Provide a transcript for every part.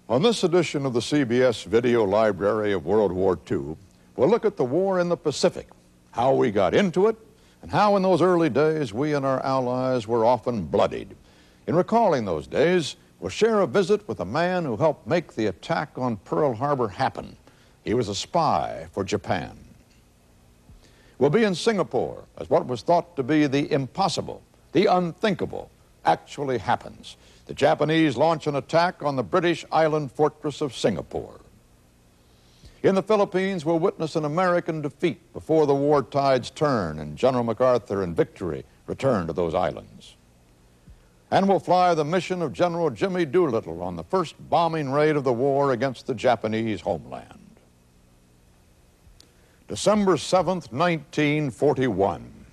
On this edition of the CBS Video Library of World War II, we'll look at the war in the Pacific, how we got into it, and how in those early days we and our allies were often bloodied. In recalling those days, we'll share a visit with a man who helped make the attack on Pearl Harbor happen. He was a spy for Japan. We'll be in Singapore as what was thought to be the impossible, the unthinkable, actually happens. The Japanese launch an attack on the British island fortress of Singapore. In the Philippines, we'll witness an American defeat before the war tides turn and General MacArthur in victory return to those islands. And we'll fly the mission of General Jimmy Doolittle on the first bombing raid of the war against the Japanese homeland. December 7th, 1941.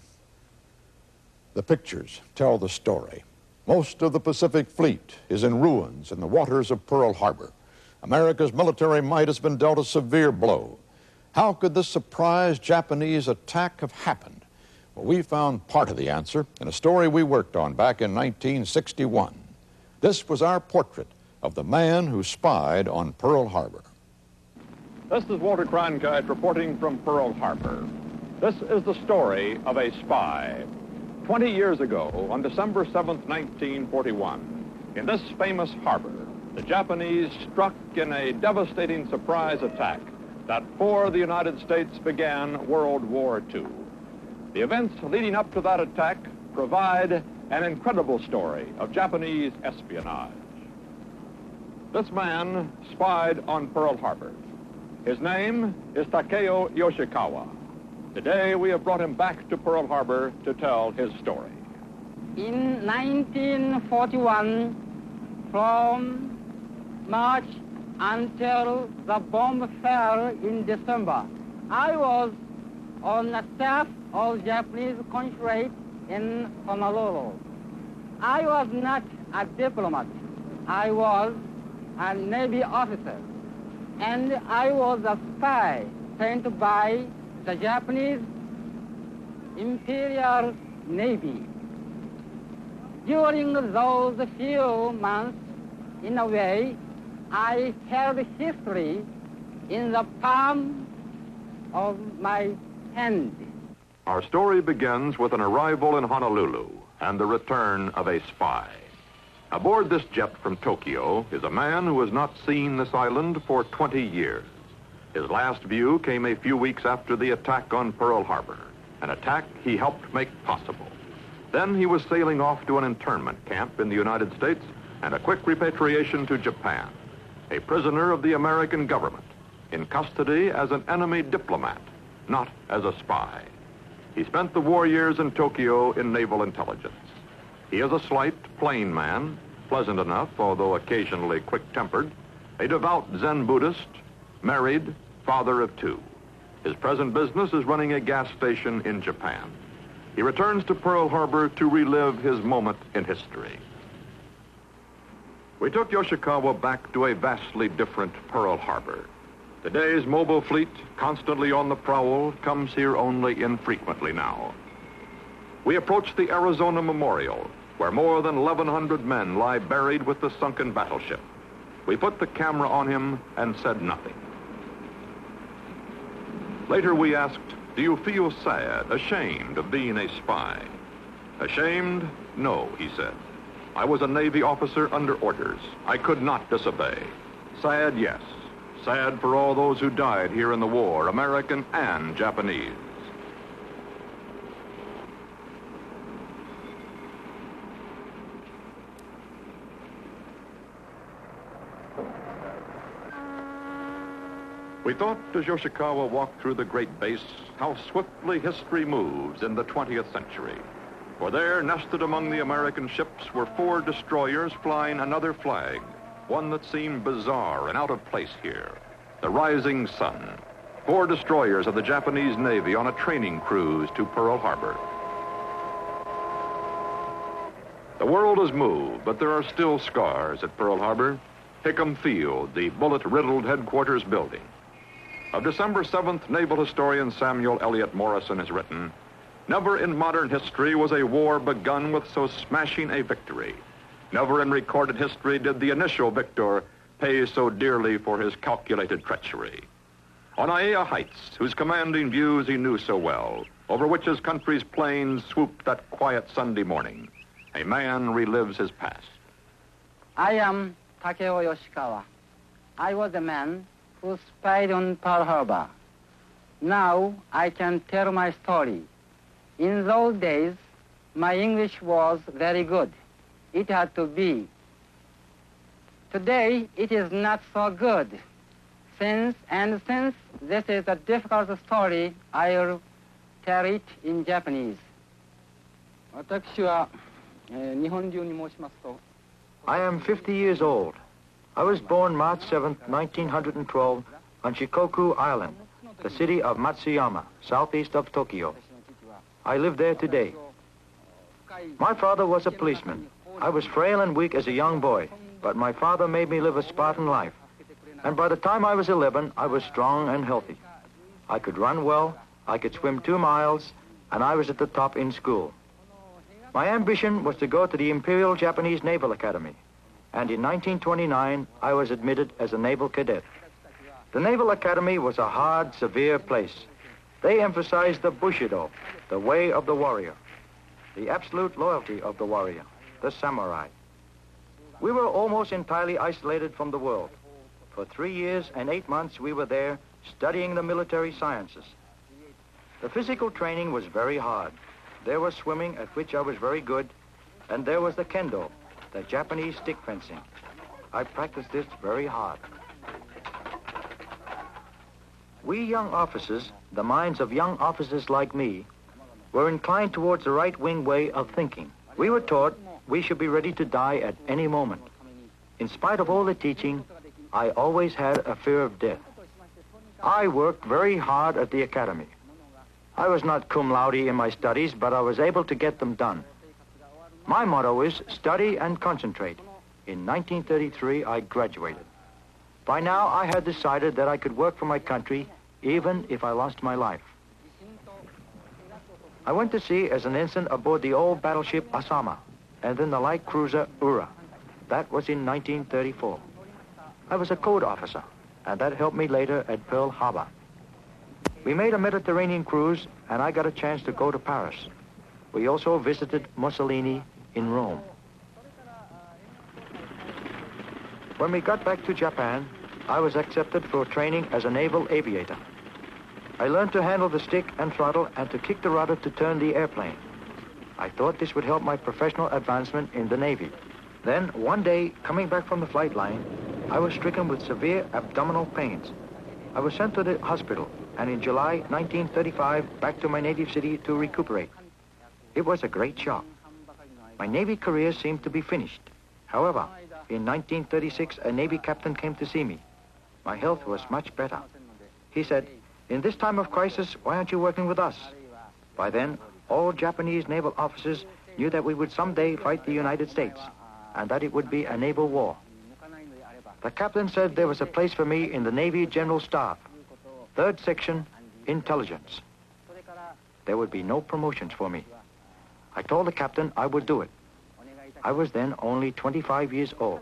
The pictures tell the story. Most of the Pacific Fleet is in ruins in the waters of Pearl Harbor. America's military might has been dealt a severe blow. How could this surprise Japanese attack have happened? Well, we found part of the answer in a story we worked on back in 1961. This was our portrait of the man who spied on Pearl Harbor. This is Walter Cronkite reporting from Pearl Harbor. This is the story of a spy. 20 years ago, on December 7th, 1941, in this famous harbor, the Japanese struck in a devastating surprise attack that for the United States began World War II. The events leading up to that attack provide an incredible story of Japanese espionage. This man spied on Pearl Harbor. His name is Takeo Yoshikawa. Today, we have brought him back to Pearl Harbor to tell his story. In 1941, from March until the bomb fell in December, I was on the staff of Japanese consulate in Honolulu. I was not a diplomat. I was a Navy officer, and I was a spy sent by the Japanese Imperial Navy. During those few months, in a way, I held history in the palm of my hand. Our story begins with an arrival in Honolulu and the return of a spy. Aboard this jet from Tokyo is a man who has not seen this island for 20 years. His last view came a few weeks after the attack on Pearl Harbor, an attack he helped make possible. Then he was sailing off to an internment camp in the United States and a quick repatriation to Japan, a prisoner of the American government, in custody as an enemy diplomat, not as a spy. He spent the war years in Tokyo in naval intelligence. He is a slight, plain man, pleasant enough, although occasionally quick-tempered, a devout Zen Buddhist, married, father of two. His present business is running a gas station in Japan. He returns to Pearl Harbor to relive his moment in history. We took Yoshikawa back to a vastly different Pearl Harbor. Today's mobile fleet, constantly on the prowl, comes here only infrequently now. We approached the Arizona Memorial, where more than 1,100 men lie buried with the sunken battleship. We put the camera on him and said nothing. Later we asked, do you feel sad, ashamed of being a spy? Ashamed? No, he said. I was a Navy officer under orders. I could not disobey. Sad, yes. Sad for all those who died here in the war, American and Japanese. We thought as Yoshikawa walked through the great base how swiftly history moves in the 20th century. For there, nested among the American ships, were 4 destroyers flying another flag, one that seemed bizarre and out of place here, the Rising Sun. 4 destroyers of the Japanese Navy on a training cruise to Pearl Harbor. The world has moved, but there are still scars at Pearl Harbor. Hickam Field, the bullet-riddled headquarters building. Of December 7th, naval historian Samuel Eliot Morison has written, never in modern history was a war begun with so smashing a victory. Never in recorded history did the initial victor pays so dearly for his calculated treachery. On Aiea Heights, whose commanding views he knew so well, over which his country's plains swooped that quiet Sunday morning, a man relives his past. I am Takeo Yoshikawa. I was a man who spied on Pearl Harbor. Now I can tell my story. In those days, my English was very good. It had to be. Today, it is not so good. Since this is a difficult story, I'll tell it in Japanese. I am 50 years old. I was born March 7, 1912, on Shikoku Island, the city of Matsuyama, southeast of Tokyo. I live there today. My father was a policeman. I was frail and weak as a young boy, but my father made me live a Spartan life. And by the time I was 11, I was strong and healthy. I could run well, I could swim 2 miles, and I was at the top in school. My ambition was to go to the Imperial Japanese Naval Academy, and in 1929, I was admitted as a naval cadet. The Naval Academy was a hard, severe place. They emphasized the Bushido, the way of the warrior, the absolute loyalty of the warrior, the samurai. We were almost entirely isolated from the world. For 3 years and 8 months, we were there studying the military sciences. The physical training was very hard. There was swimming, at which I was very good, and there was the kendo, the Japanese stick fencing. I practiced this very hard. We young officers, the minds of young officers like me, were inclined towards the right-wing way of thinking. We were taught we should be ready to die at any moment. In spite of all the teaching, I always had a fear of death. I worked very hard at the academy. I was not cum laude in my studies, but I was able to get them done. My motto is study and concentrate. In 1933, I graduated. By now, I had decided that I could work for my country, even if I lost my life. I went to sea as an ensign aboard the old battleship Asama, and then the light cruiser Ura. That was in 1934. I was a code officer, and that helped me later at Pearl Harbor. We made a Mediterranean cruise, and I got a chance to go to Paris. We also visited Mussolini in Rome. When we got back to Japan, I was accepted for training as a naval aviator. I learned to handle the stick and throttle and to kick the rudder to turn the airplane. I thought this would help my professional advancement in the Navy. Then, one day, coming back from the flight line, I was stricken with severe abdominal pains. I was sent to the hospital, and in July 1935, back to my native city to recuperate. It was a great shock. My Navy career seemed to be finished. However, in 1936, a Navy captain came to see me. My health was much better. He said, "In this time of crisis, why aren't you working with us?" By then, all Japanese naval officers knew that we would someday fight the United States, and that it would be a naval war. The captain said there was a place for me in the Navy General Staff, 3rd Section, Intelligence. There would be no promotions for me. I told the captain I would do it. I was then only 25 years old.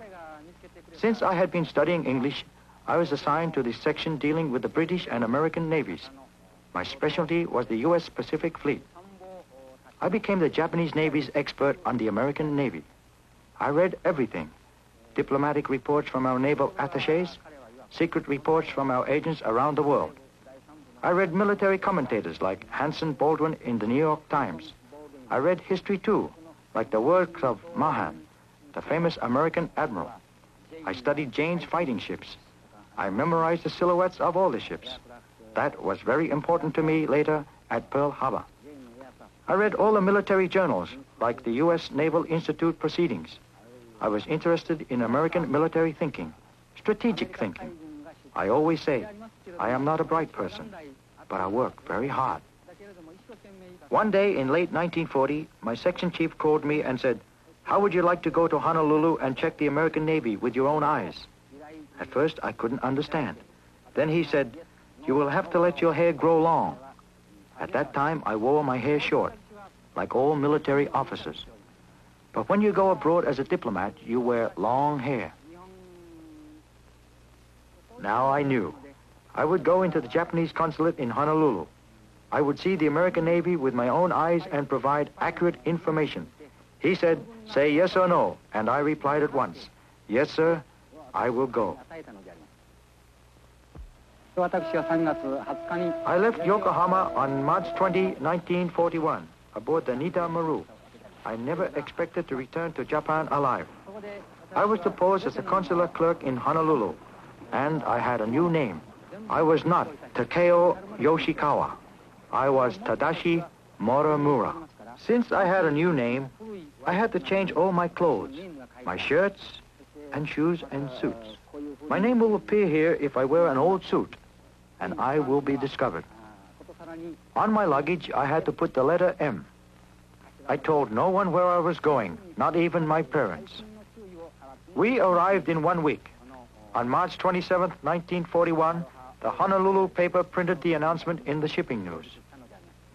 Since I had been studying English, I was assigned to the section dealing with the British and American navies. My specialty was the U.S. Pacific Fleet. I became the Japanese Navy's expert on the American Navy. I read everything. Diplomatic reports from our naval attachés, secret reports from our agents around the world. I read military commentators like Hanson Baldwin in the New York Times. I read history too, like the works of Mahan, the famous American admiral. I studied Jane's fighting ships. I memorized the silhouettes of all the ships. That was very important to me later at Pearl Harbor. I read all the military journals, like the U.S. Naval Institute Proceedings. I was interested in American military thinking, strategic thinking. I always say, I am not a bright person, but I work very hard. One day in late 1940, my section chief called me and said, "How would you like to go to Honolulu and check the American Navy with your own eyes?" At first, I couldn't understand. Then he said, "You will have to let your hair grow long." At that time, I wore my hair short, like all military officers. But when you go abroad as a diplomat, you wear long hair. Now I knew. I would go into the Japanese consulate in Honolulu. I would see the American Navy with my own eyes and provide accurate information. He said, say yes or no, and I replied at once, yes, sir, I will go. I left Yokohama on March 20, 1941, aboard the Nita Maru. I never expected to return to Japan alive. I was to pose as a consular clerk in Honolulu, and I had a new name. I was not Takeo Yoshikawa. I was Tadashi Morimura. Since I had a new name, I had to change all my clothes, my shirts and shoes and suits. My name will appear here if I wear an old suit, and I will be discovered. On my luggage, I had to put the letter M. I told no one where I was going, not even my parents. We arrived in 1 week. On March 27, 1941, the Honolulu paper printed the announcement in the shipping news.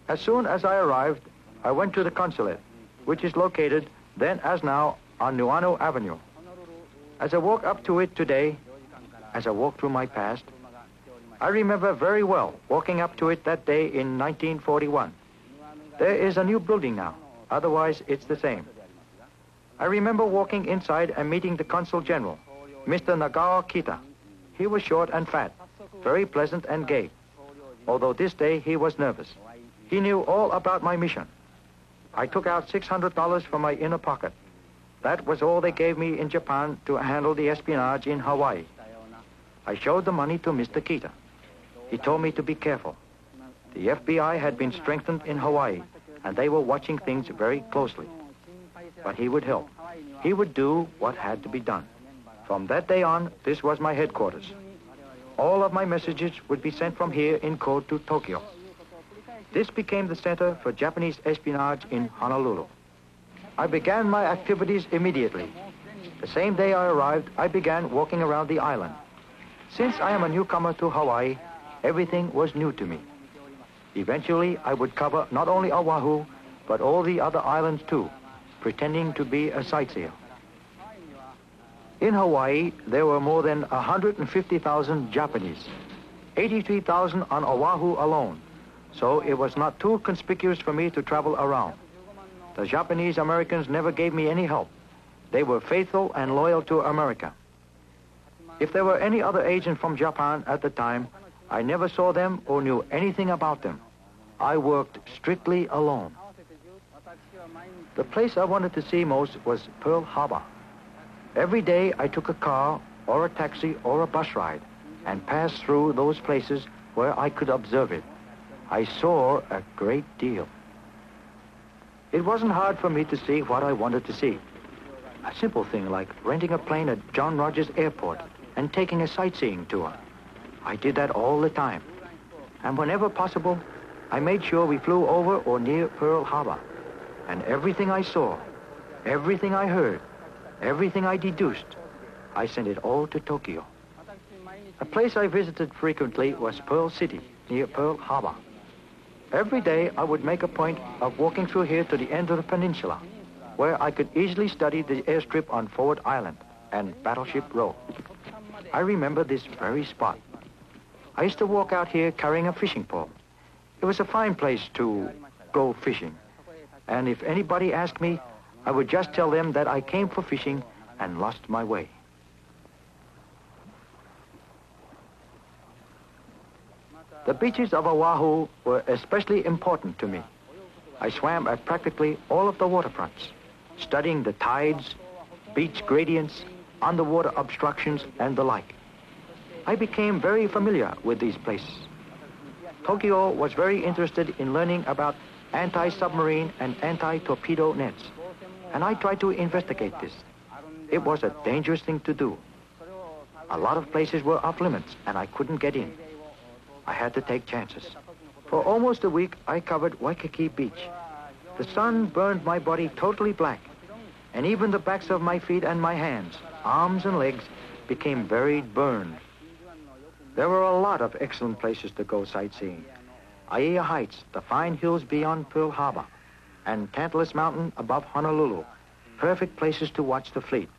As soon as I arrived, I went to the consulate, which is located, then as now, on Nuano Avenue. As I walk up to it today, as I walk through my past, I remember very well walking up to it that day in 1941. There is a new building now, otherwise it's the same. I remember walking inside and meeting the Consul General, Mr. Nagao Kita. He was short and fat, very pleasant and gay, although this day he was nervous. He knew all about my mission. I took out $600 from my inner pocket. That was all they gave me in Japan to handle the espionage in Hawaii. I showed the money to Mr. Kita. He told me to be careful. The FBI had been strengthened in Hawaii, and they were watching things very closely. But he would help. He would do what had to be done. From that day on, this was my headquarters. All of my messages would be sent from here in code to Tokyo. This became the center for Japanese espionage in Honolulu. I began my activities immediately. The same day I arrived, I began walking around the island. Since I am a newcomer to Hawaii, everything was new to me. Eventually, I would cover not only Oahu, but all the other islands too, pretending to be a sightseer. In Hawaii, there were more than 150,000 Japanese, 83,000 on Oahu alone, so it was not too conspicuous for me to travel around. The Japanese Americans never gave me any help. They were faithful and loyal to America. If there were any other agent from Japan at the time, I never saw them or knew anything about them. I worked strictly alone. The place I wanted to see most was Pearl Harbor. Every day I took a car or a taxi or a bus ride and passed through those places where I could observe it. I saw a great deal. It wasn't hard for me to see what I wanted to see. A simple thing like renting a plane at John Rogers Airport and taking a sightseeing tour. I did that all the time. And whenever possible, I made sure we flew over or near Pearl Harbor. And everything I saw, everything I heard, everything I deduced, I sent it all to Tokyo. A place I visited frequently was Pearl City, near Pearl Harbor. Every day I would make a point of walking through here to the end of the peninsula, where I could easily study the airstrip on Forward Island and Battleship Row. I remember this very spot. I used to walk out here carrying a fishing pole. It was a fine place to go fishing. And if anybody asked me, I would just tell them that I came for fishing and lost my way. The beaches of Oahu were especially important to me. I swam at practically all of the waterfronts, studying the tides, beach gradients, underwater obstructions, and the like. I became very familiar with these places. Tokyo was very interested in learning about anti-submarine and anti-torpedo nets, and I tried to investigate this. It was a dangerous thing to do. A lot of places were off limits, and I couldn't get in. I had to take chances. For almost a week, I covered Waikiki Beach. The sun burned my body totally black, and even the backs of my feet and my hands, arms and legs, became very burned. There were a lot of excellent places to go sightseeing. Aiea Heights, the fine hills beyond Pearl Harbor, and Tantalus Mountain above Honolulu, perfect places to watch the fleet.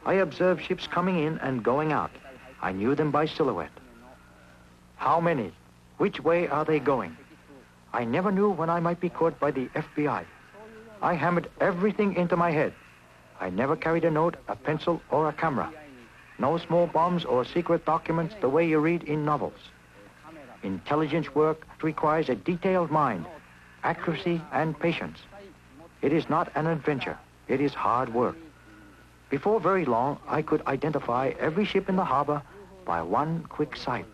I observed ships coming in and going out. I knew them by silhouette. How many? Which way are they going? I never knew when I might be caught by the FBI. I hammered everything into my head. I never carried a note, a pencil, or a camera. No small bombs or secret documents the way you read in novels. Intelligence work requires a detailed mind, accuracy, and patience. It is not an adventure. It is hard work. Before very long, I could identify every ship in the harbor by one quick sight.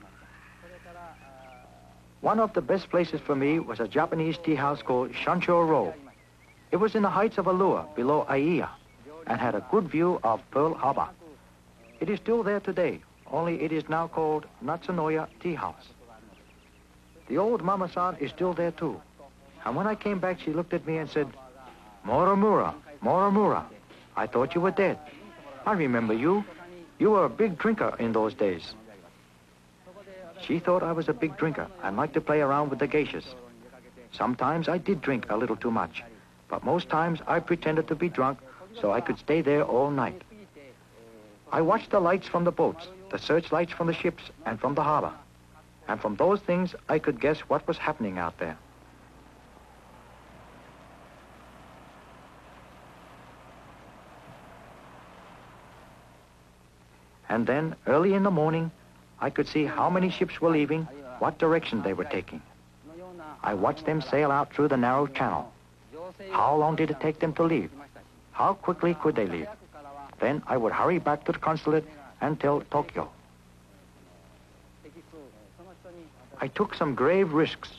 One of the best places for me was a Japanese tea house called Shancho Row. It was in the heights of Alua, below Aiea, and had a good view of Pearl Harbor. It is still there today, only it is now called Natsunoya Tea House. The old Mama-san is still there too. And when I came back, she looked at me and said, "Morimura, Morimura, I thought you were dead. I remember you. You were a big drinker in those days." She thought I was a big drinker and liked to play around with the geishas. Sometimes I did drink a little too much, but most times I pretended to be drunk so I could stay there all night. I watched the lights from the boats, the searchlights from the ships and from the harbor. And from those things, I could guess what was happening out there. And then, early in the morning, I could see how many ships were leaving, what direction they were taking. I watched them sail out through the narrow channel. How long did it take them to leave? How quickly could they leave? Then I would hurry back to the consulate and tell Tokyo. I took some grave risks.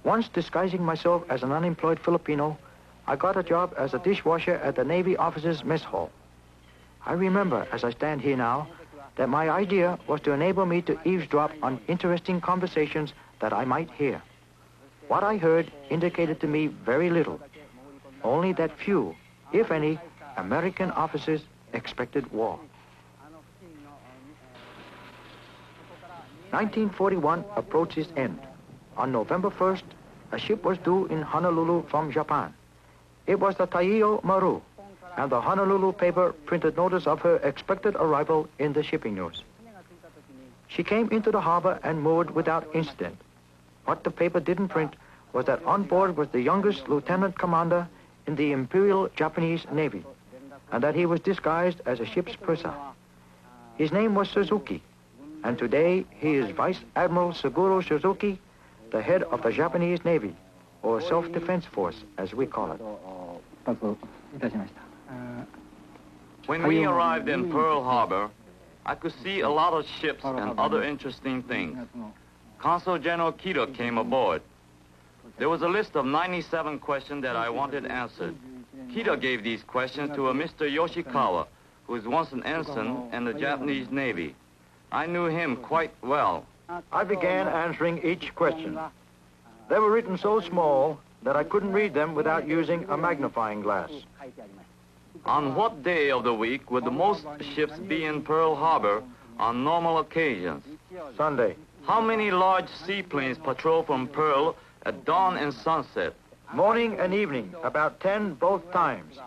Once, disguising myself as an unemployed Filipino, I got a job as a dishwasher at the Navy officers' mess hall. I remember, as I stand here now, that my idea was to enable me to eavesdrop on interesting conversations that I might hear. What I heard indicated to me very little, only that few, if any, American officers expected war. 1941 approached its end. On November 1st, a ship was due in Honolulu from Japan. It was the Taiyo Maru, and the Honolulu paper printed notice of her expected arrival in the shipping news. She came into the harbor and moored without incident. What the paper didn't print was that on board was the youngest lieutenant commander in the Imperial Japanese Navy, and that he was disguised as a ship's purser. His name was Suzuki, and today he is Vice Admiral Suguro Suzuki, the head of the Japanese Navy, or Self-Defense Force, as we call it. When we arrived in Pearl Harbor, I could see a lot of ships and other interesting things. Consul General Kido came aboard. There was a list of 97 questions that I wanted answered. Kido gave these questions to a Mr. Yoshikawa, who was once an ensign in the Japanese Navy. I knew him quite well. I began answering each question. They were written so small that I couldn't read them without using a magnifying glass. On what day of the week would the most ships be in Pearl Harbor on normal occasions? Sunday. How many large seaplanes patrol from Pearl at dawn and sunset? Morning and evening, about 10 both times.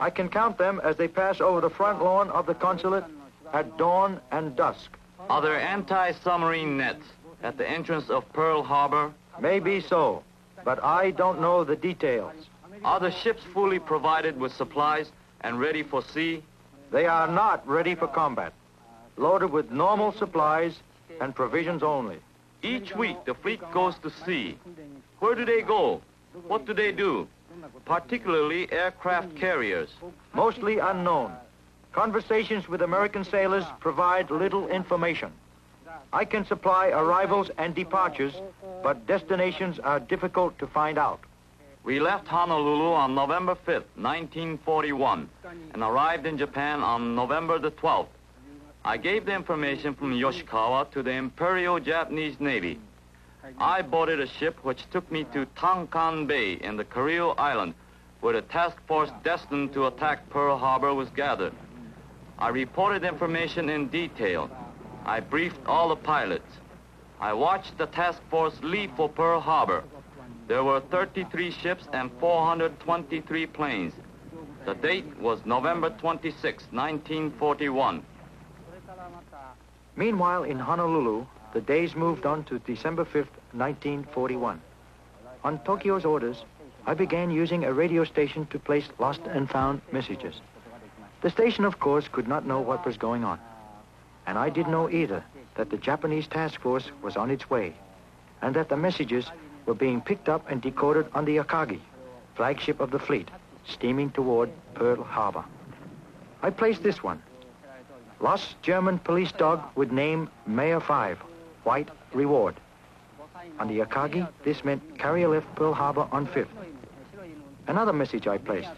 I can count them as they pass over the front lawn of the consulate at dawn and dusk. Are there anti-submarine nets at the entrance of Pearl Harbor? Maybe so, but I don't know the details. Are the ships fully provided with supplies and ready for sea? They are not ready for combat, loaded with normal supplies and provisions only. Each week the fleet goes to sea. Where do they go? What do they do? Particularly aircraft carriers. Mostly unknown. Conversations with American sailors provide little information. I can supply arrivals and departures, but destinations are difficult to find out. We left Honolulu on November 5th, 1941, and arrived in Japan on November the 12th. I gave the information from Yoshikawa to the Imperial Japanese Navy. I boarded a ship which took me to Tonkan Bay in the Kurile Island, where the task force destined to attack Pearl Harbor was gathered. I reported information in detail. I briefed all the pilots. I watched the task force leave for Pearl Harbor. There were 33 ships and 423 planes. The date was November 26, 1941. Meanwhile, in Honolulu, the days moved on to December 5th, 1941. On Tokyo's orders, I began using a radio station to place lost and found messages. The station, of course, could not know what was going on. And I didn't know either that the Japanese task force was on its way, and that the messages were being picked up and decoded on the Akagi, flagship of the fleet, steaming toward Pearl Harbor. I placed this one. Lost German police dog with name Mayor 5, white reward. On the Akagi, this meant carrier left Pearl Harbor on 5th. Another message I placed.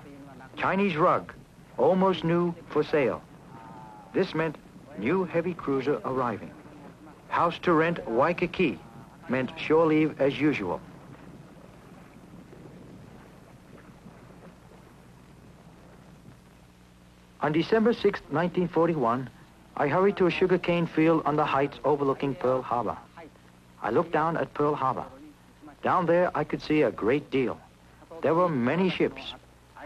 Chinese rug, almost new, for sale. This meant new heavy cruiser arriving. House to rent Waikiki meant shore leave as usual. On December 6, 1941, I hurried to a sugarcane field on the heights overlooking Pearl Harbor. I looked down at Pearl Harbor. Down there, I could see a great deal. There were many ships,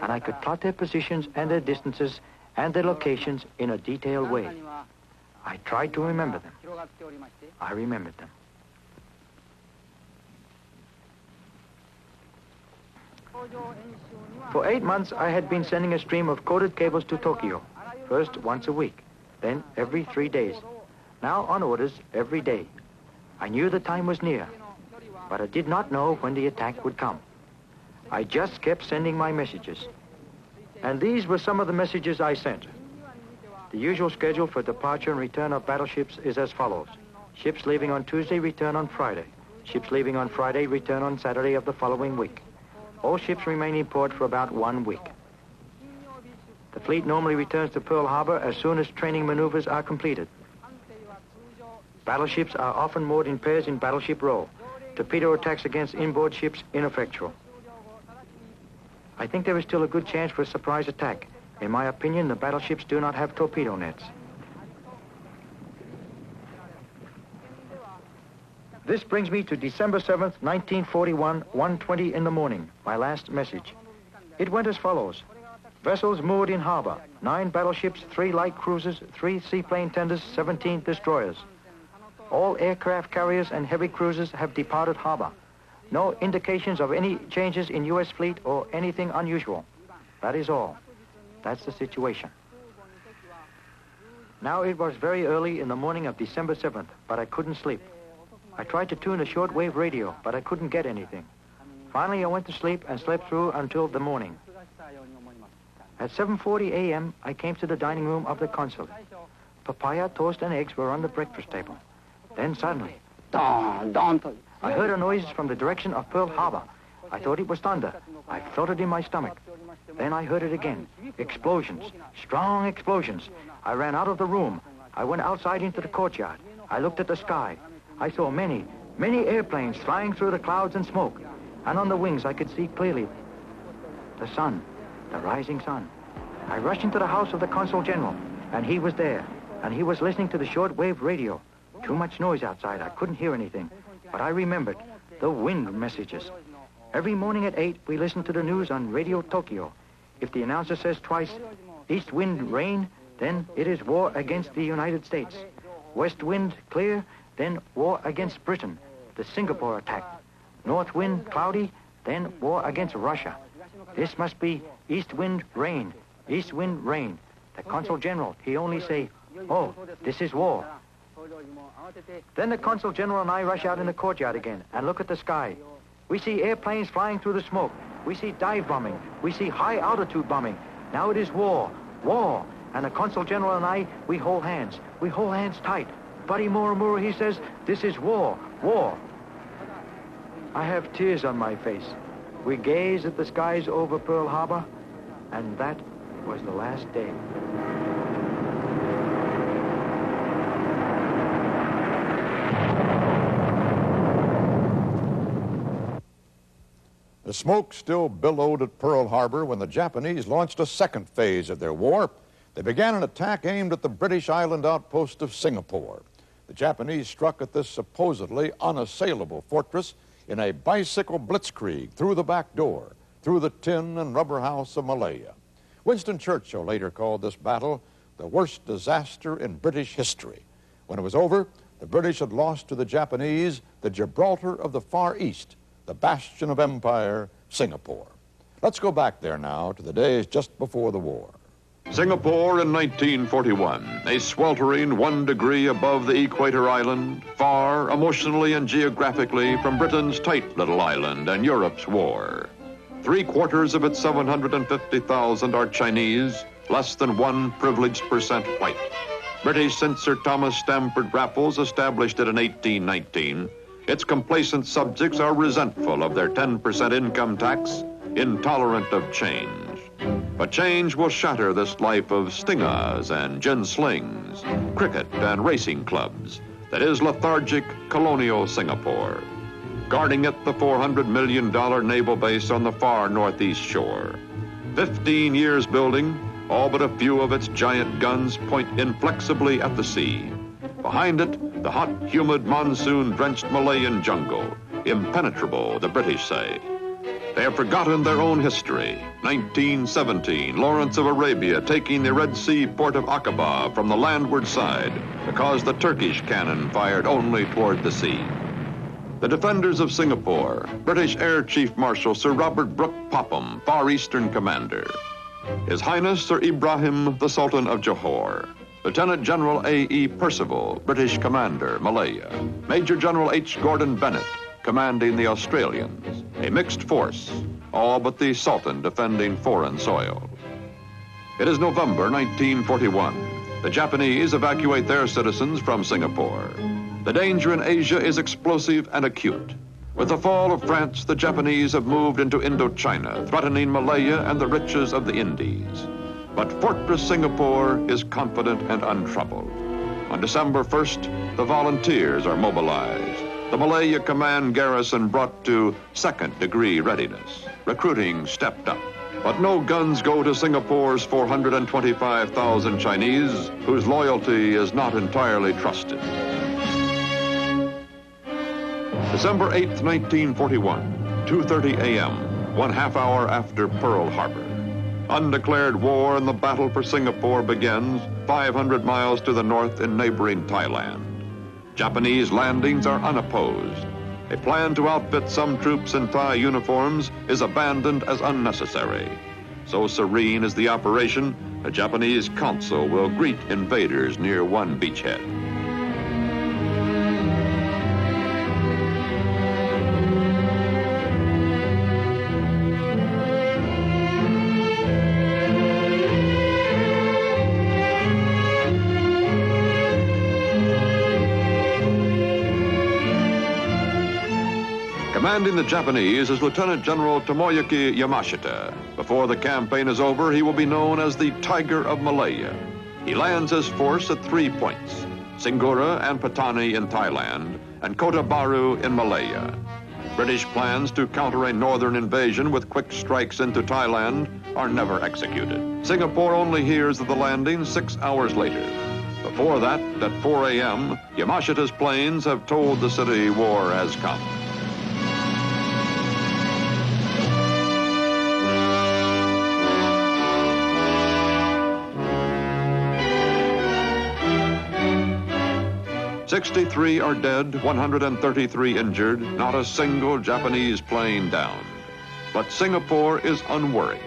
and I could plot their positions and their distances and their locations in a detailed way. I tried to remember them. I remembered them. For 8 months, I had been sending a stream of coded cables to Tokyo, first once a week, then every 3 days. Now, on orders, every day. I knew the time was near, but I did not know when the attack would come. I just kept sending my messages. And these were some of the messages I sent. The usual schedule for departure and return of battleships is as follows. Ships leaving on Tuesday, return on Friday. Ships leaving on Friday, return on Saturday of the following week. All ships remain in port for about 1 week. The fleet normally returns to Pearl Harbor as soon as training maneuvers are completed. Battleships are often moored in pairs in Battleship Row. Torpedo attacks against inboard ships ineffectual. I think there is still a good chance for a surprise attack. In my opinion, the battleships do not have torpedo nets. This brings me to December 7th, 1941, 1:20 in the morning, my last message. It went as follows. Vessels moored in harbor, 9 battleships, 3 light cruisers, 3 seaplane tenders, 17 destroyers. All aircraft carriers and heavy cruisers have departed harbor. No indications of any changes in U.S. fleet or anything unusual. That is all. That's the situation. Now it was very early in the morning of December 7th, but I couldn't sleep. I tried to tune a shortwave radio, but I couldn't get anything. Finally, I went to sleep and slept through until the morning. At 7:40 a.m., I came to the dining room of the consulate. Papaya, toast, and eggs were on the breakfast table. Then suddenly, I heard a noise from the direction of Pearl Harbor. I thought it was thunder. I felt it in my stomach. Then I heard it again. Explosions, strong explosions. I ran out of the room. I went outside into the courtyard. I looked at the sky. I saw many, many airplanes flying through the clouds and smoke. And on the wings, I could see clearly the sun, the rising sun. I rushed into the house of the Consul General, and he was there. And he was listening to the shortwave radio. Too much noise outside. I couldn't hear anything. But I remembered the wind messages. Every morning at 8, we listen to the news on Radio Tokyo. If the announcer says twice, east wind rain, then it is war against the United States. West wind clear, then war against Britain, the Singapore attack. North wind cloudy, then war against Russia. This must be east wind rain, east wind rain. The Consul General, he only say, oh, this is war. Then the Consul General and I rush out in the courtyard again and look at the sky. We see airplanes flying through the smoke. We see dive bombing. We see high altitude bombing. Now it is war, war. And the Consul General and I, we hold hands. We hold hands tight. Buddy Morimura, he says, this is war, war. I have tears on my face. We gaze at the skies over Pearl Harbor, and that was the last day. The smoke still billowed at Pearl Harbor when the Japanese launched a second phase of their war. They began an attack aimed at the British island outpost of Singapore. The Japanese struck at this supposedly unassailable fortress in a bicycle blitzkrieg through the back door, through the tin and rubber house of Malaya. Winston Churchill later called this battle the worst disaster in British history. When it was over, the British had lost to the Japanese the Gibraltar of the Far East, the bastion of empire, Singapore. Let's go back there now to the days just before the war. Singapore in 1941, a sweltering 1 degree above the equator island, far emotionally and geographically from Britain's tight little island and Europe's war. 3/4 of its 750,000 are Chinese, less than 1 privileged percent white. British since Sir Thomas Stamford Raffles established it in 1819. Its complacent subjects are resentful of their 10% income tax, intolerant of change. But change will shatter this life of stingas and gin slings, cricket and racing clubs that is lethargic colonial Singapore. Guarding it, the $400 million naval base on the far northeast shore. 15 years building, all but a few of its giant guns point inflexibly at the sea. Behind it, the hot, humid, monsoon-drenched Malayan jungle, impenetrable, the British say. They have forgotten their own history. 1917, Lawrence of Arabia taking the Red Sea port of Aqaba from the landward side because the Turkish cannon fired only toward the sea. The defenders of Singapore, British Air Chief Marshal Sir Robert Brooke Popham, Far Eastern Commander. His Highness Sir Ibrahim, the Sultan of Johor. Lieutenant General A.E. Percival, British Commander, Malaya. Major General H. Gordon Bennett, commanding the Australians. A mixed force, all but the Sultan defending foreign soil. It is November 1941. The Japanese evacuate their citizens from Singapore. The danger in Asia is explosive and acute. With the fall of France, the Japanese have moved into Indochina, threatening Malaya and the riches of the Indies. But Fortress Singapore is confident and untroubled. On December 1st, the volunteers are mobilized. The Malaya Command garrison brought to second-degree readiness. Recruiting stepped up. But no guns go to Singapore's 425,000 Chinese, whose loyalty is not entirely trusted. December 8th, 1941, 2:30 a.m., 1/2 hour after Pearl Harbor. Undeclared war and the battle for Singapore begins 500 miles to the north in neighboring Thailand. Japanese landings are unopposed. A plan to outfit some troops in Thai uniforms is abandoned as unnecessary. So serene is the operation, a Japanese consul will greet invaders near one beachhead. Commanding the Japanese is Lieutenant General Tomoyuki Yamashita. Before the campaign is over, he will be known as the Tiger of Malaya. He lands his force at 3 points, Singura and Patani in Thailand, and Kota Baru in Malaya. British plans to counter a northern invasion with quick strikes into Thailand are never executed. Singapore only hears of the landing 6 hours later. Before that, at 4 a.m., Yamashita's planes have told the city war has come. "63 are dead, 133 injured, not a single Japanese plane downed. But Singapore is unworried.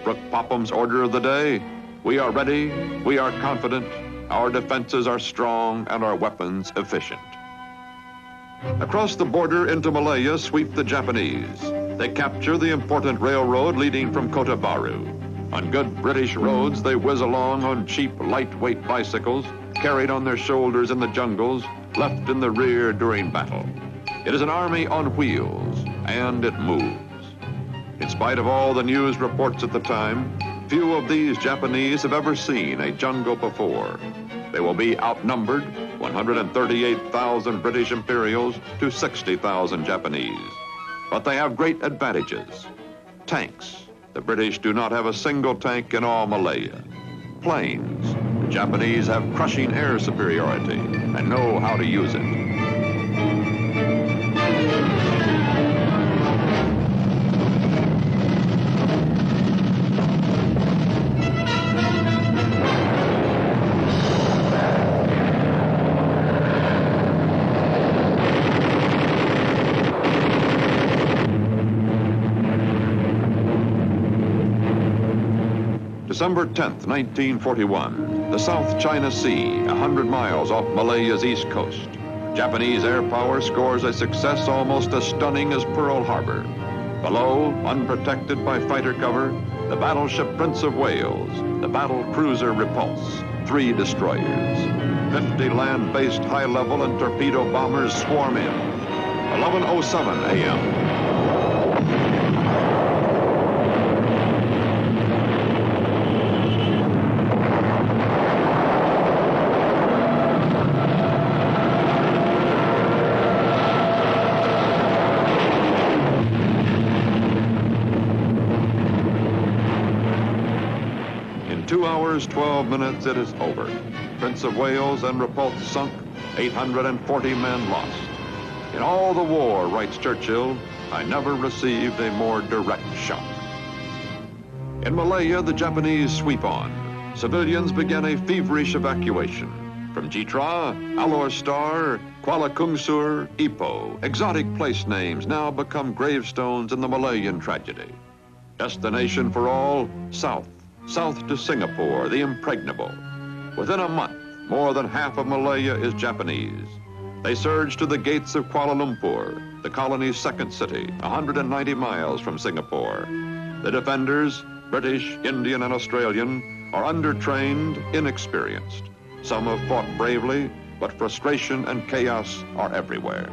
Brooke Popham's order of the day, we are ready, we are confident, our defenses are strong and our weapons efficient." Across the border into Malaya sweep the Japanese. They capture the important railroad leading from Kota Baru. On good British roads, they whiz along on cheap, lightweight bicycles, carried on their shoulders in the jungles, left in the rear during battle. It is an army on wheels, and it moves. In spite of all the news reports at the time, few of these Japanese have ever seen a jungle before. They will be outnumbered, 138,000 British Imperials to 60,000 Japanese. But they have great advantages. Tanks. The British do not have a single tank in all Malaya. Planes. The Japanese have crushing air superiority and know how to use it. December 10th, 1941, the South China Sea, 100 miles off Malaya's east coast. Japanese air power scores a success almost as stunning as Pearl Harbor. Below, unprotected by fighter cover, the battleship Prince of Wales, the battle cruiser Repulse, 3 destroyers. 50 land-based high-level and torpedo bombers swarm in. 11:07 a.m. In 2 hours, 12 minutes, it is over. Prince of Wales and Repulse sunk, 840 men lost. In all the war, writes Churchill, I never received a more direct shot. In Malaya, the Japanese sweep on. Civilians begin a feverish evacuation. From Jitra, Alor Star, Kuala Kungsur, Ipoh, exotic place names now become gravestones in the Malayan tragedy. Destination for all, south to Singapore, the impregnable. Within a month, more than half of Malaya is Japanese. They surge to the gates of Kuala Lumpur, the colony's second city, 190 miles from Singapore. The defenders, British, Indian, and Australian, are undertrained, inexperienced. Some have fought bravely, but frustration and chaos are everywhere.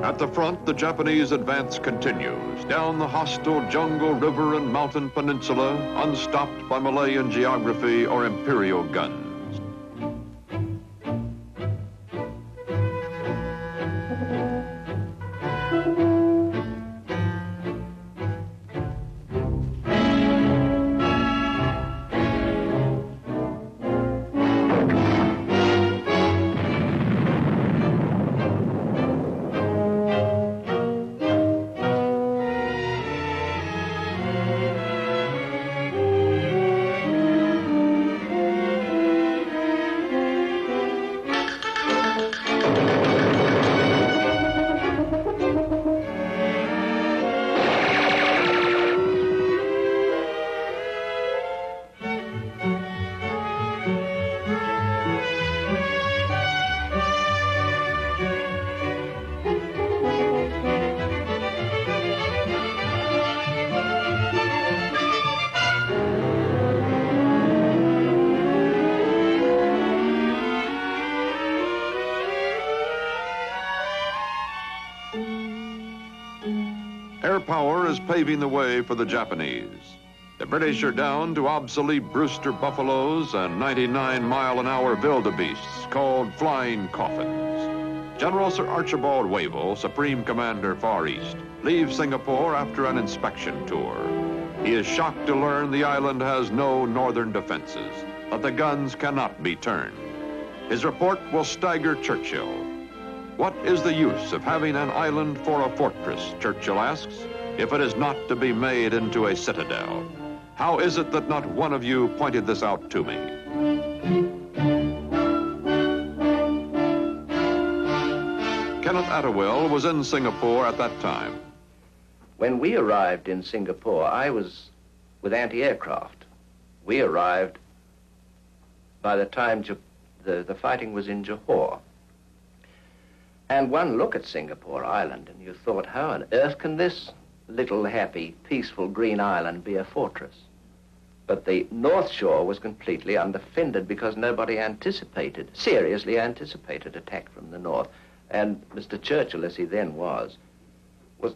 At the front, the Japanese advance continues down the hostile jungle, river, and mountain peninsula, unstopped by Malayan geography or imperial guns. Air power is paving the way for the Japanese. The British are down to obsolete Brewster buffaloes and 99-mile-an-hour wildebeests called flying coffins. General Sir Archibald Wavell, Supreme Commander Far East, leaves Singapore after an inspection tour. He is shocked to learn the island has no northern defenses, that the guns cannot be turned. His report will stagger Churchill. What is the use of having an island for a fortress, Churchill asks, if it is not to be made into a citadel? How is it that not one of you pointed this out to me? Kenneth Attewell was in Singapore at that time. When we arrived in Singapore, I was with anti-aircraft. We arrived by the time the fighting was in Johor. And one look at Singapore Island and you thought, how on earth can this little happy, peaceful green island be a fortress? But the North Shore was completely undefended because nobody seriously anticipated attack from the north. And Mr. Churchill, as he then was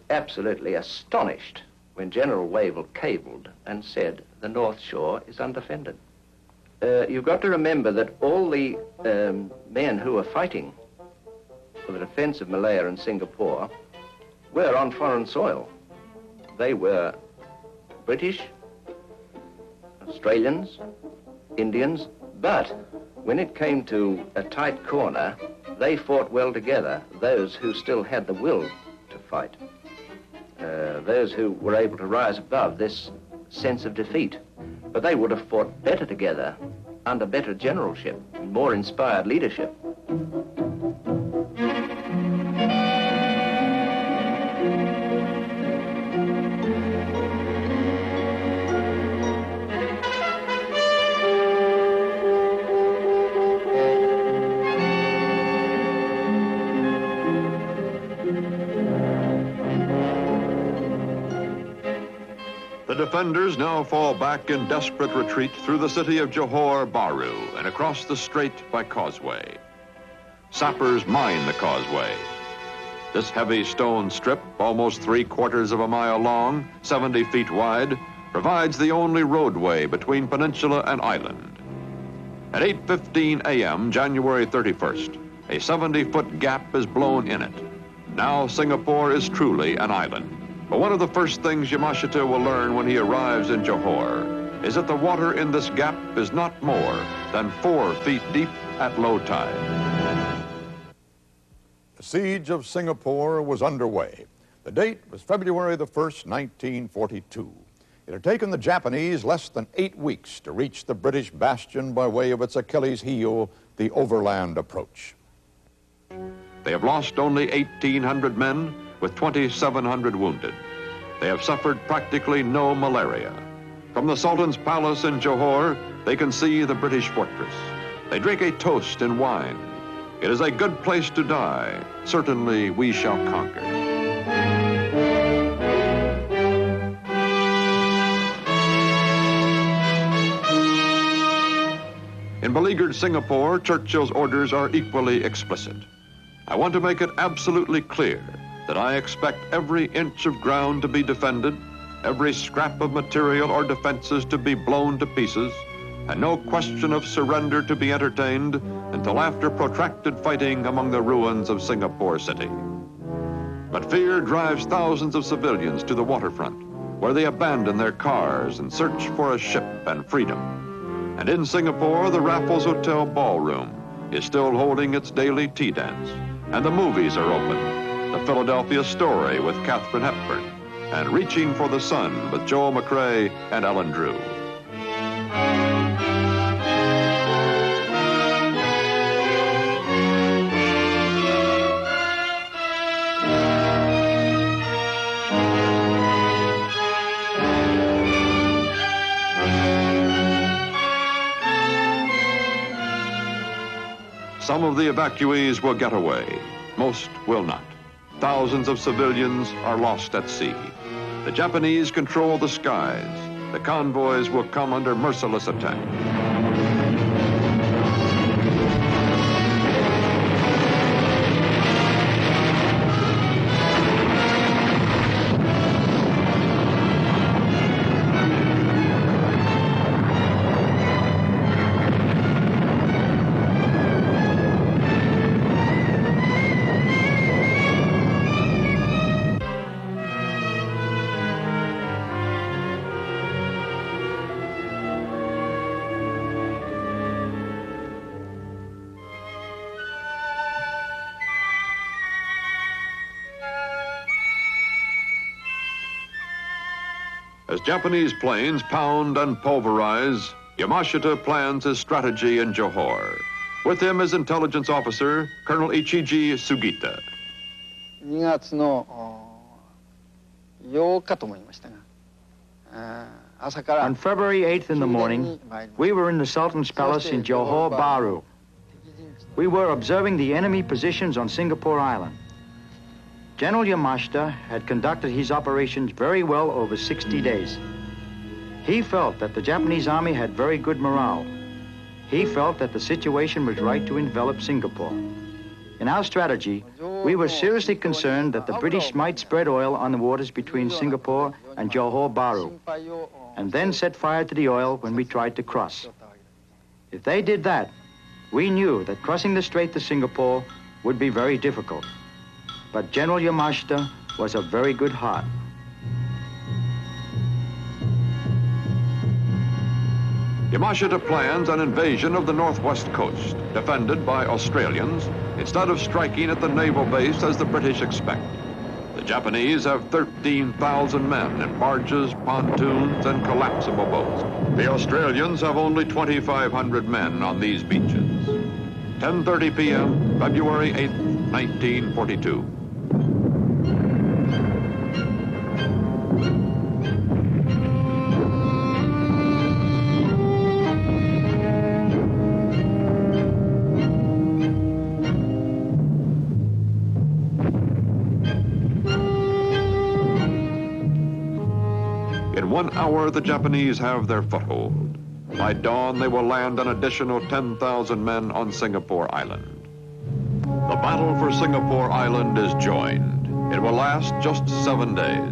absolutely astonished when General Wavell cabled and said the North Shore is undefended. You've got to remember that all the men who were fighting for the defense of Malaya and Singapore were on foreign soil. They were British, Australians, Indians, but when it came to a tight corner, they fought well together, those who still had the will to fight, those who were able to rise above this sense of defeat. But they would have fought better together, under better generalship, and more inspired leadership. The defenders now fall back in desperate retreat through the city of Johor Bahru and across the strait by causeway. Sappers mine the causeway. This heavy stone strip, almost 3/4 of a mile long, 70 feet wide, provides the only roadway between peninsula and island. At 8:15 a.m., January 31st, a 70-foot gap is blown in it. Now Singapore is truly an island. But one of the first things Yamashita will learn when he arrives in Johor is that the water in this gap is not more than 4 feet deep at low tide. The siege of Singapore was underway. The date was February the 1st, 1942. It had taken the Japanese less than 8 weeks to reach the British bastion by way of its Achilles heel, the overland approach. They have lost only 1,800 men, with 2,700 wounded. They have suffered practically no malaria. From the Sultan's palace in Johor, they can see the British fortress. They drink a toast in wine. It is a good place to die. Certainly we shall conquer. In beleaguered Singapore, Churchill's orders are equally explicit. I want to make it absolutely clear that I expect every inch of ground to be defended, every scrap of material or defenses to be blown to pieces, and no question of surrender to be entertained until after protracted fighting among the ruins of Singapore City. But fear drives thousands of civilians to the waterfront, where they abandon their cars and search for a ship and freedom. And in Singapore, the Raffles Hotel ballroom is still holding its daily tea dance, and the movies are open. The Philadelphia Story with Katharine Hepburn, and Reaching for the Sun with Joel McCrea and Ellen Drew. Some of the evacuees will get away. Most will not. Thousands of civilians are lost at sea. The Japanese control the skies. The convoys will come under merciless attack. As Japanese planes pound and pulverize, Yamashita plans his strategy in Johor. With him is intelligence officer Colonel Ichiji Sugita. 2月の8日と思いましたが、朝から On February 8th in the morning, we were in the Sultan's palace in Johor Bahru. We were observing the enemy positions on Singapore Island. General Yamashita had conducted his operations very well over 60 days. He felt that the Japanese army had very good morale. He felt that the situation was right to envelop Singapore. In our strategy, we were seriously concerned that the British might spread oil on the waters between Singapore and Johor Bahru, and then set fire to the oil when we tried to cross. If they did that, we knew that crossing the strait to Singapore would be very difficult. But General Yamashita was of very good heart. Yamashita plans an invasion of the northwest coast, defended by Australians, instead of striking at the naval base as the British expect. The Japanese have 13,000 men in barges, pontoons, and collapsible boats. The Australians have only 2,500 men on these beaches. 10:30 p.m., February 8, 1942. In 1 hour, the Japanese have their foothold. By dawn, they will land an additional 10,000 men on Singapore Island. The battle for Singapore Island is joined. It will last just 7 days.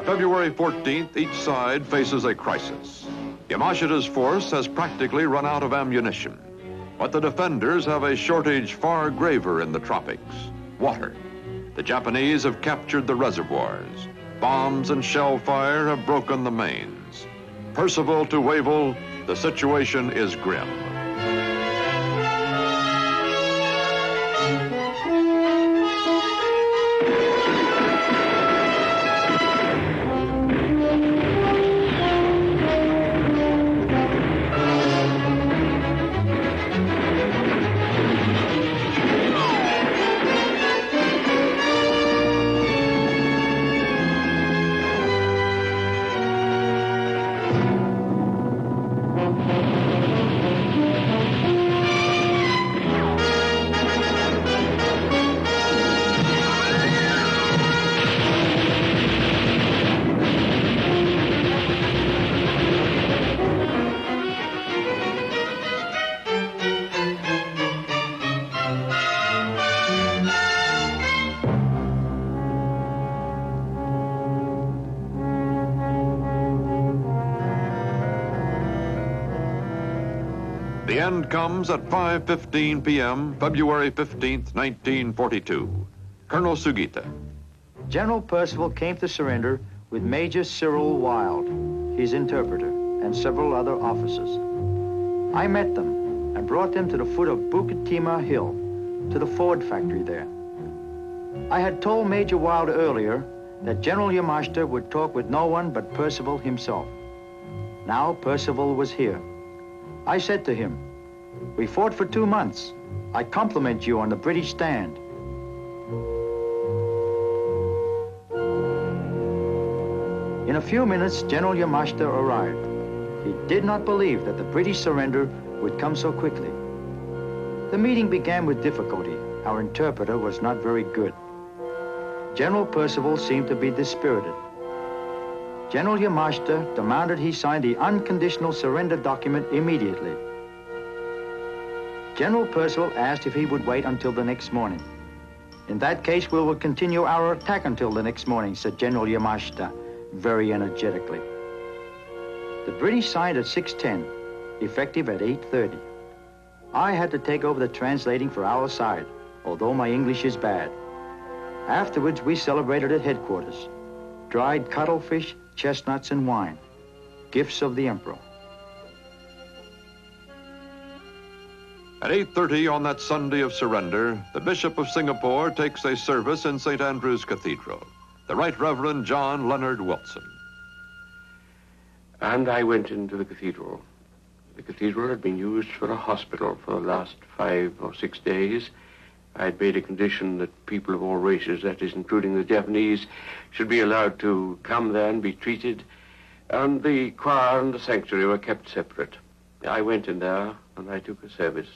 February 14th, each side faces a crisis. Yamashita's force has practically run out of ammunition, but the defenders have a shortage far graver in the tropics: water. The Japanese have captured the reservoirs. Bombs and shell fire have broken the mains. Percival to Wavell, the situation is grim. The end comes at 5:15 p.m., February 15th, 1942. Colonel Sugita. General Percival came to surrender with Major Cyril Wilde, his interpreter, and several other officers. I met them and brought them to the foot of Bukit Timah Hill, to the Ford factory there. I had told Major Wilde earlier that General Yamashita would talk with no one but Percival himself. Now Percival was here. I said to him, "We fought for 2 months. I compliment you on the British stand." In a few minutes, General Yamashita arrived. He did not believe that the British surrender would come so quickly. The meeting began with difficulty. Our interpreter was not very good. General Percival seemed to be dispirited. General Yamashita demanded he sign the unconditional surrender document immediately. General Percival asked if he would wait until the next morning. "In that case, we will continue our attack until the next morning," said General Yamashita very energetically. The British signed at 6:10, effective at 8:30. I had to take over the translating for our side, although my English is bad. Afterwards, we celebrated at headquarters. Dried cuttlefish, chestnuts, and wine, gifts of the Emperor. At 8:30 on that Sunday of surrender, the Bishop of Singapore takes a service in St. Andrew's Cathedral, the Right Reverend John Leonard Wilson. And I went into the cathedral The cathedral had been used for a hospital for the last 5 or 6 days. I had made a condition that people of all races, that is, including the Japanese, should be allowed to come there and be treated. And the choir and the sanctuary were kept separate. I went in there and I took a service.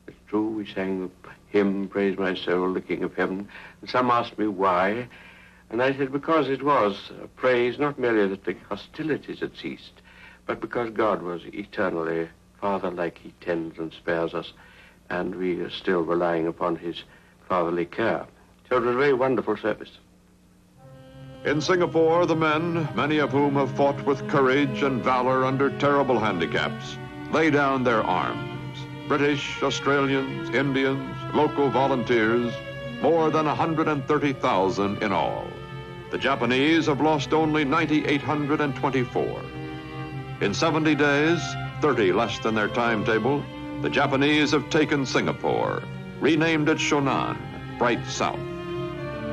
It's true, we sang the hymn, Praise My Soul, the King of Heaven. And some asked me why. And I said, because it was a praise not merely that the hostilities had ceased, but because God was eternally Father-like. He tends and spares us, and we are still relying upon his fatherly care. So it was a very wonderful service. In Singapore, the men, many of whom have fought with courage and valor under terrible handicaps, lay down their arms. British, Australians, Indians, local volunteers, more than 130,000 in all. The Japanese have lost only 9,824. In 70 days, 30 less than their timetable, the Japanese have taken Singapore, renamed it Shonan, Bright South.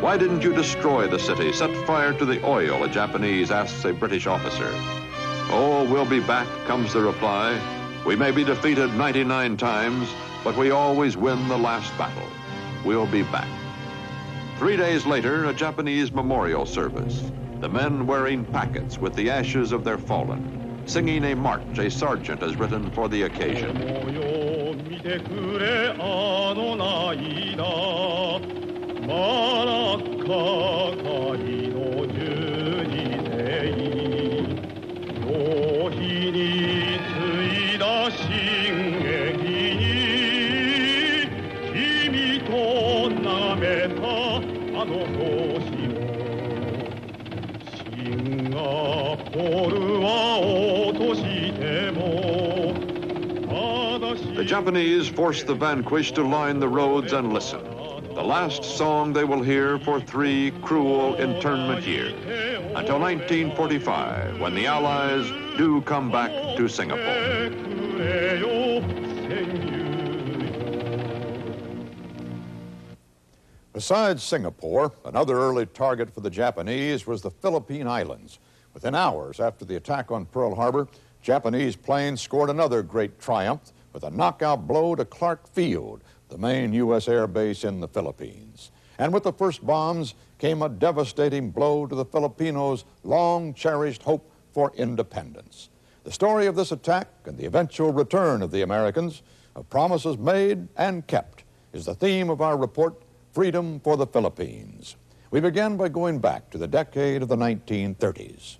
Why didn't you destroy the city, set fire to the oil, a Japanese asks a British officer. Oh, we'll be back, comes the reply. We may be defeated 99 times, but we always win the last battle. We'll be back. 3 days later, a Japanese memorial service. The men wearing packets with the ashes of their fallen, singing a march a sergeant has written for the occasion. The Japanese force the vanquished to line the roads and listen. The last song they will hear for 3 cruel internment years, until 1945, when the Allies do come back to Singapore. Besides Singapore, another early target for the Japanese was the Philippine Islands. Within hours after the attack on Pearl Harbor, Japanese planes scored another great triumph with a knockout blow to Clark Field, the main U.S. air base in the Philippines. And with the first bombs came a devastating blow to the Filipinos' long-cherished hope for independence. The story of this attack and the eventual return of the Americans, of promises made and kept, is the theme of our report, Freedom for the Philippines. We begin by going back to the decade of the 1930s.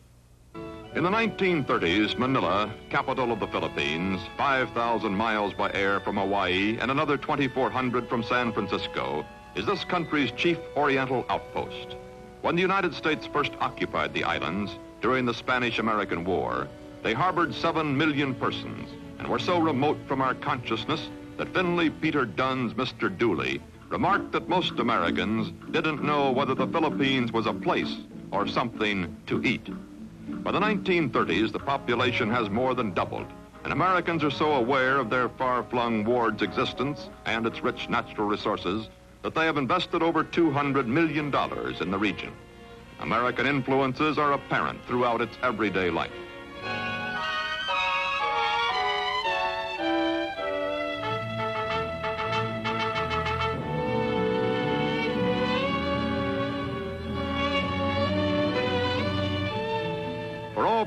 In the 1930s, Manila, capital of the Philippines, 5,000 miles by air from Hawaii and another 2,400 from San Francisco, is this country's chief oriental outpost. When the United States first occupied the islands during the Spanish-American War, they harbored 7 million persons and were so remote from our consciousness that Finley Peter Dunn's Mr. Dooley remarked that most Americans didn't know whether the Philippines was a place or something to eat. By the 1930s, the population has more than doubled, and Americans are so aware of their far-flung ward's existence and its rich natural resources that they have invested over $200 million in the region. American influences are apparent throughout its everyday life.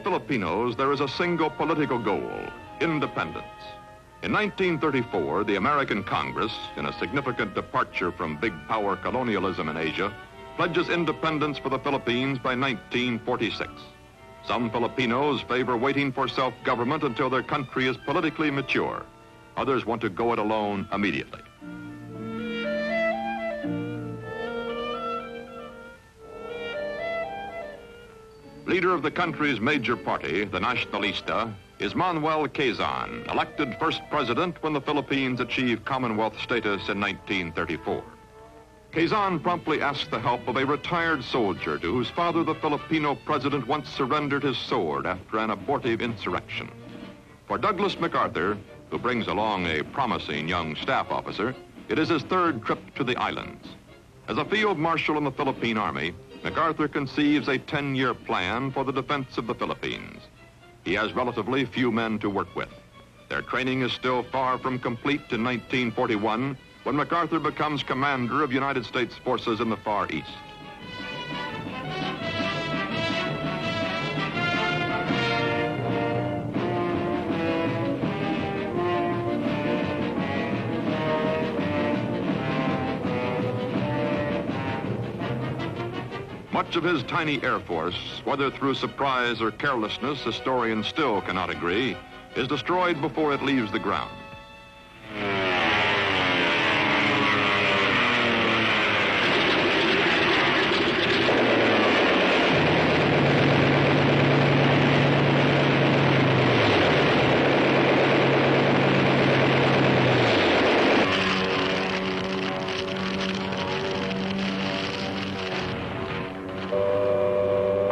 Filipinos, there is a single political goal, independence. In 1934, the American Congress, in a significant departure from big power colonialism in Asia, pledges independence for the Philippines by 1946. Some Filipinos favor waiting for self-government until their country is politically mature. Others want to go it alone immediately. Leader of the country's major party, the Nacionalista, is Manuel Quezon, elected first president when the Philippines achieved Commonwealth status in 1934. Quezon promptly asked the help of a retired soldier to whose father the Filipino president once surrendered his sword after an abortive insurrection. For Douglas MacArthur, who brings along a promising young staff officer, it is his 3rd trip to the islands. As a field marshal in the Philippine Army, MacArthur conceives a 10-year plan for the defense of the Philippines. He has relatively few men to work with. Their training is still far from complete in 1941, when MacArthur becomes commander of United States forces in the Far East. Much of his tiny Air Force, whether through surprise or carelessness, historians still cannot agree, is destroyed before it leaves the ground.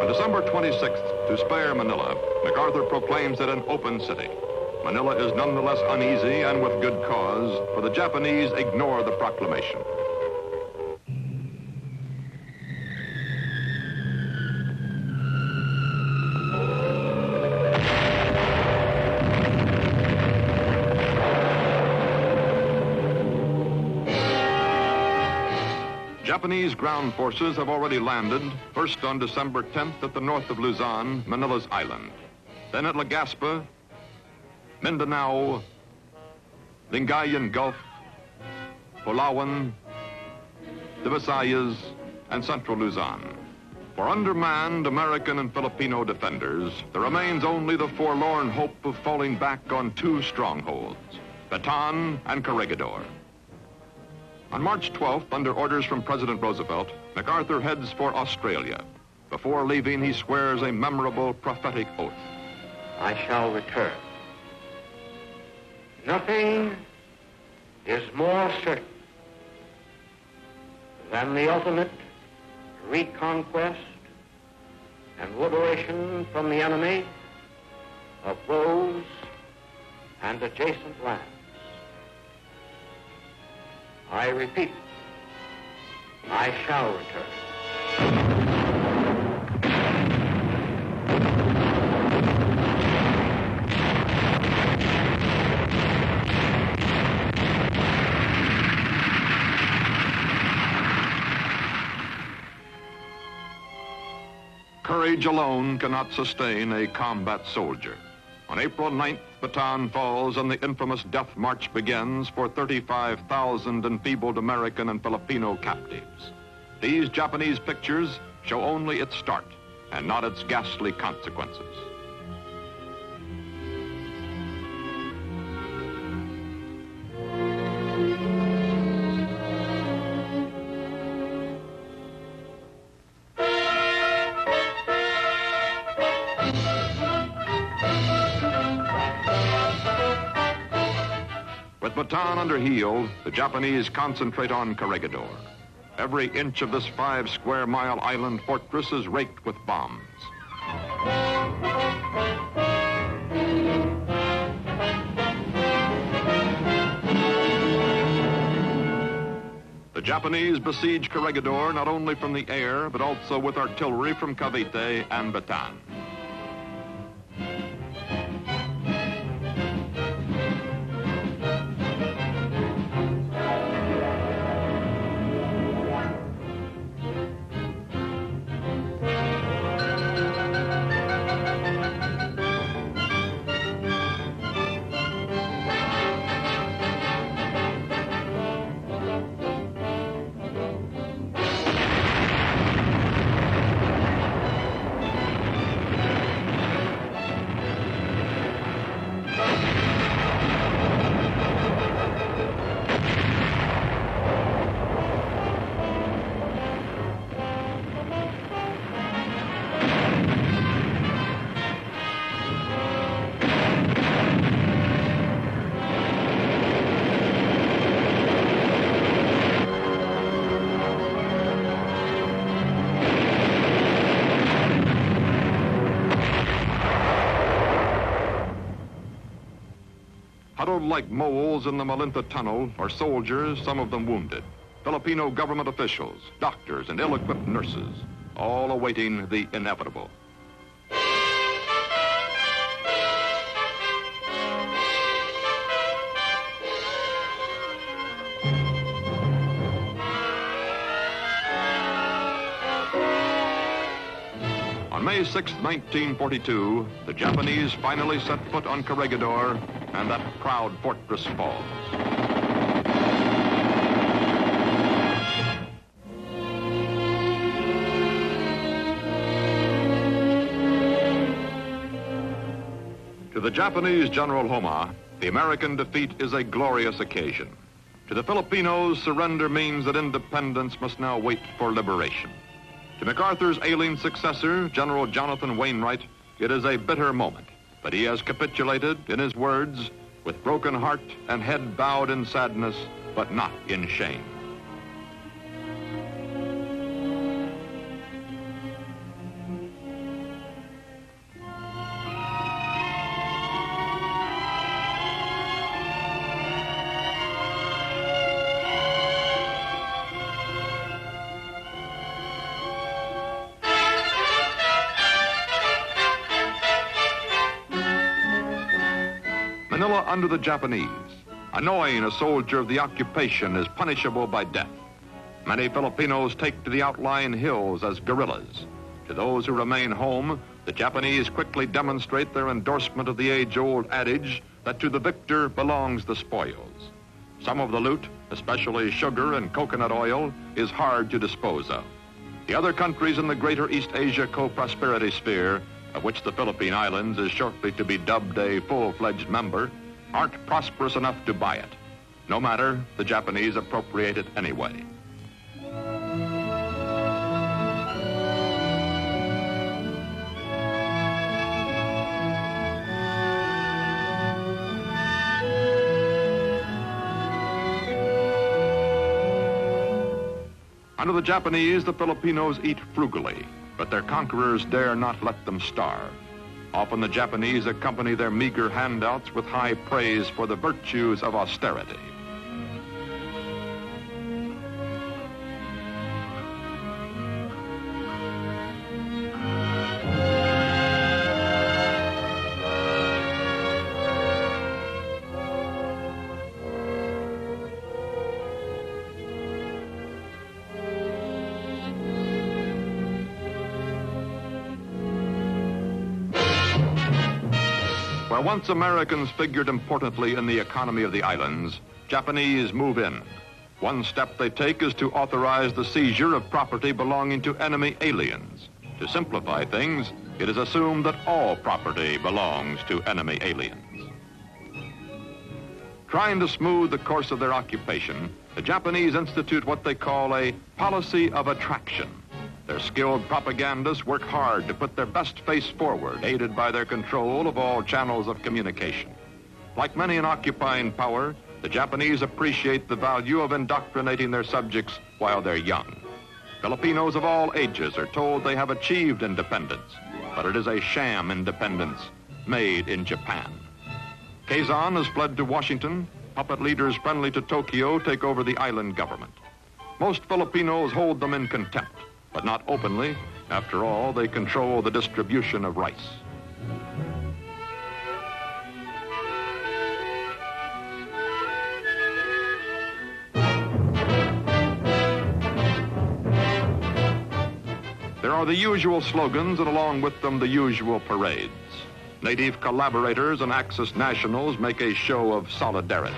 December 26th, to spare Manila, MacArthur proclaims it an open city. Manila is nonetheless uneasy, and with good cause, for the Japanese ignore the proclamation. Japanese ground forces have already landed, first on December 10th at the north of Luzon, Manila's island. Then at Legazpi, Mindanao, Lingayen Gulf, Palawan, the Visayas, and central Luzon. For undermanned American and Filipino defenders, there remains only the forlorn hope of falling back on two strongholds, Bataan and Corregidor. On March 12th, under orders from President Roosevelt, MacArthur heads for Australia. Before leaving, he swears a memorable prophetic oath. I shall return. Nothing is more certain than the ultimate reconquest and liberation from the enemy of those and adjacent lands. I repeat, I shall return. Courage alone cannot sustain a combat soldier. On April 9th, Bataan falls and the infamous death march begins for 35,000 enfeebled American and Filipino captives. These Japanese pictures show only its start and not its ghastly consequences. With Bataan under heel, the Japanese concentrate on Corregidor. Every inch of this 5-square-mile island fortress is raked with bombs. The Japanese besiege Corregidor not only from the air, but also with artillery from Cavite and Bataan. Huddled like moles in the Malinta Tunnel are soldiers, some of them wounded. Filipino government officials, doctors, and ill-equipped nurses, all awaiting the inevitable. On May 6, 1942, the Japanese finally set foot on Corregidor, and that proud fortress falls. To the Japanese General Homa, the American defeat is a glorious occasion. To the Filipinos, surrender means that independence must now wait for liberation. To MacArthur's ailing successor, General Jonathan Wainwright, it is a bitter moment, but he has capitulated, in his words, with broken heart and head bowed in sadness, but not in shame. Manila under the Japanese. Annoying a soldier of the occupation is punishable by death. Many Filipinos take to the outlying hills as guerrillas. To those who remain home, the Japanese quickly demonstrate their endorsement of the age-old adage that to the victor belongs the spoils. Some of the loot, especially sugar and coconut oil, is hard to dispose of. The other countries in the greater East Asia co-prosperity sphere, of which the Philippine Islands is shortly to be dubbed a full-fledged member, aren't prosperous enough to buy it. No matter, the Japanese appropriate it anyway. Under the Japanese, the Filipinos eat frugally, but their conquerors dare not let them starve. Often the Japanese accompany their meager handouts with high praise for the virtues of austerity. Where once Americans figured importantly in the economy of the islands, Japanese move in. One step they take is to authorize the seizure of property belonging to enemy aliens. To simplify things, it is assumed that all property belongs to enemy aliens. Trying to smooth the course of their occupation, the Japanese institute what they call a policy of attraction. Their skilled propagandists work hard to put their best face forward, aided by their control of all channels of communication. Like many in occupying power, the Japanese appreciate the value of indoctrinating their subjects while they're young. Filipinos of all ages are told they have achieved independence, but it is a sham independence made in Japan. Quezon has fled to Washington. Puppet leaders friendly to Tokyo take over the island government. Most Filipinos hold them in contempt, but not openly. After all, they control the distribution of rice. There are the usual slogans and along with them the usual parades. Native collaborators and Axis nationals make a show of solidarity.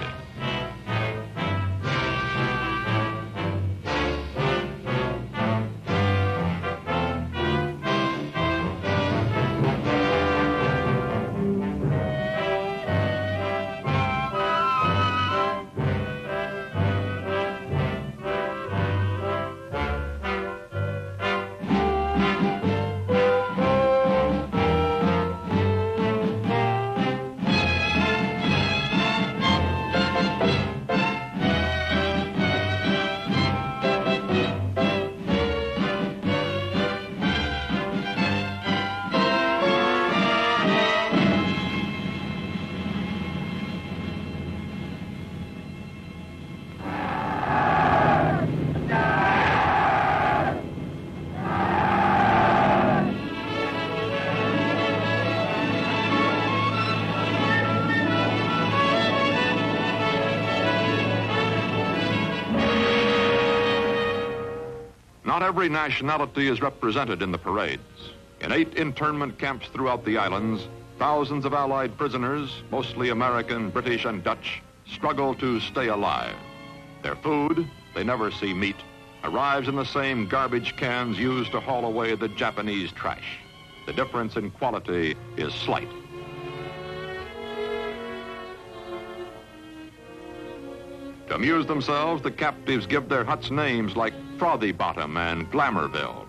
Not every nationality is represented in the parades. In 8 internment camps throughout the islands, thousands of Allied prisoners, mostly American, British, and Dutch, struggle to stay alive. Their food, they never see meat, arrives in the same garbage cans used to haul away the Japanese trash. The difference in quality is slight. To amuse themselves, the captives give their huts names like Frothy Bottom and Glamourville.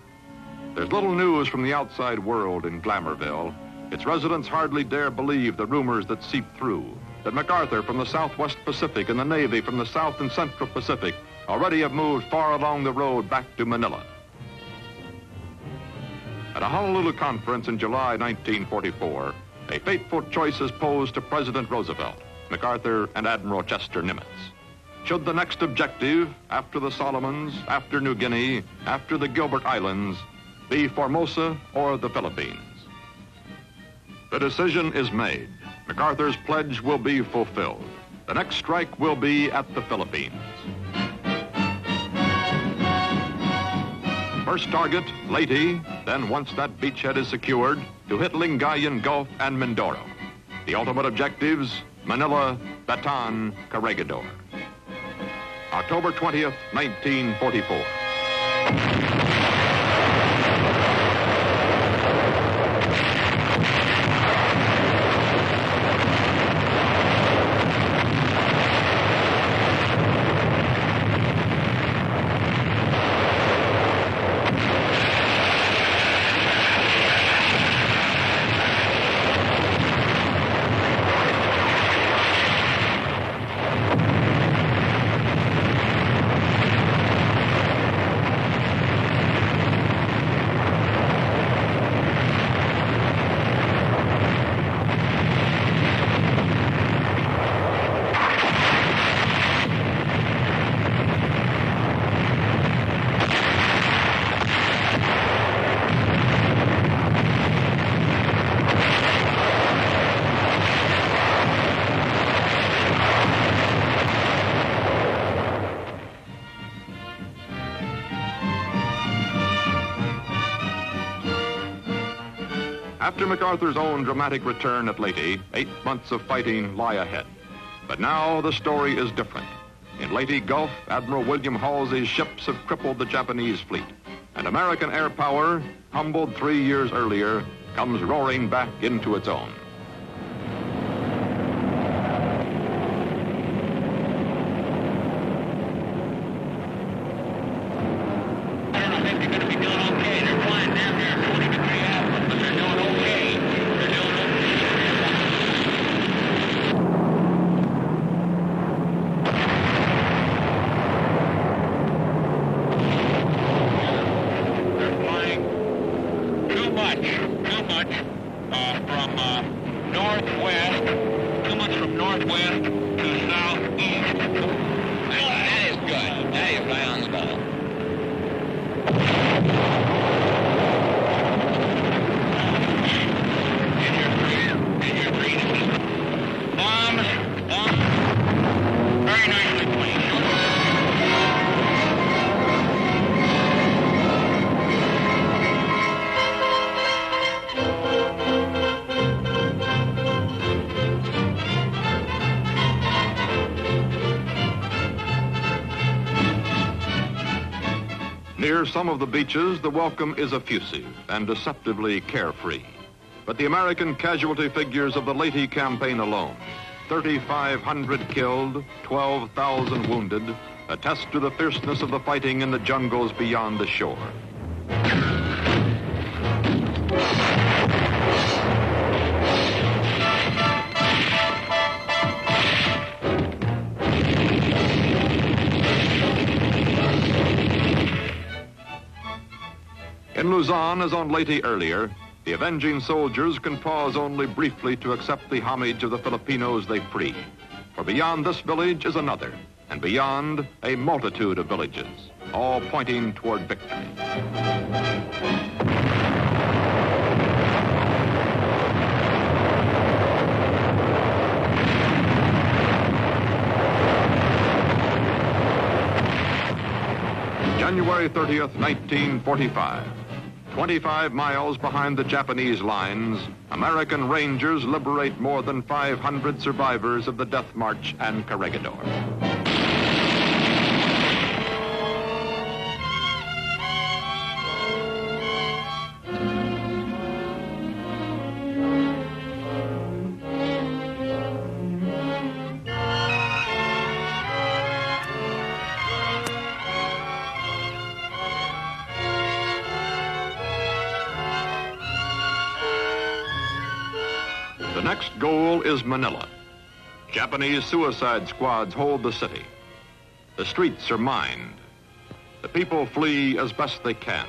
There's little news from the outside world in Glamourville. Its residents hardly dare believe the rumors that seep through, that MacArthur from the Southwest Pacific and the Navy from the South and Central Pacific already have moved far along the road back to Manila. At a Honolulu conference in July 1944, a fateful choice is posed to President Roosevelt, MacArthur, and Admiral Chester Nimitz. Should the next objective, after the Solomons, after New Guinea, after the Gilbert Islands, be Formosa or the Philippines? The decision is made. MacArthur's pledge will be fulfilled. The next strike will be at the Philippines. First target, Leyte, then once that beachhead is secured, to hit Lingayen Gulf and Mindoro. The ultimate objectives, Manila, Bataan, Corregidor. October 20th, 1944. After MacArthur's own dramatic return at Leyte, 8 months of fighting lie ahead. But now the story is different. In Leyte Gulf, Admiral William Halsey's ships have crippled the Japanese fleet. And American air power, humbled 3 years earlier, comes roaring back into its own. Near some of the beaches, the welcome is effusive and deceptively carefree. But the American casualty figures of the Leyte campaign alone, 3,500 killed, 12,000 wounded, attest to the fierceness of the fighting in the jungles beyond the shore. In Luzon, as on Leyte earlier, the avenging soldiers can pause only briefly to accept the homage of the Filipinos they free. For beyond this village is another, and beyond, a multitude of villages, all pointing toward victory. January 30th, 1945. 25 miles behind the Japanese lines, American Rangers liberate more than 500 survivors of the Death March and Corregidor. The next goal is Manila. Japanese suicide squads hold the city. The streets are mined. The people flee as best they can.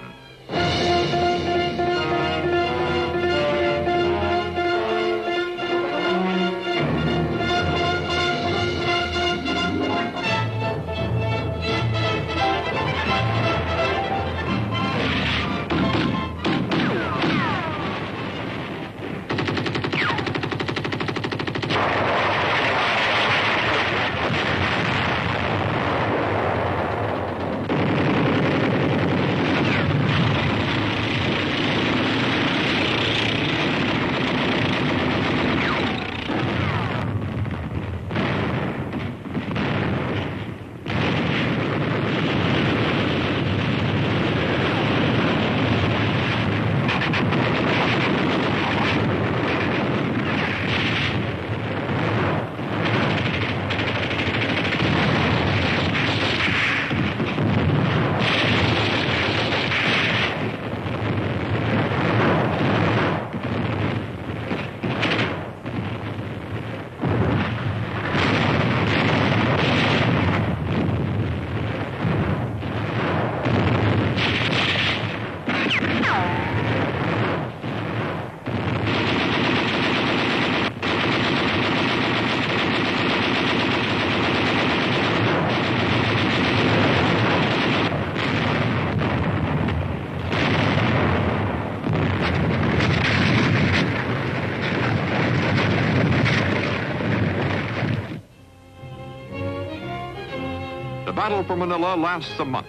The battle for Manila lasts a month.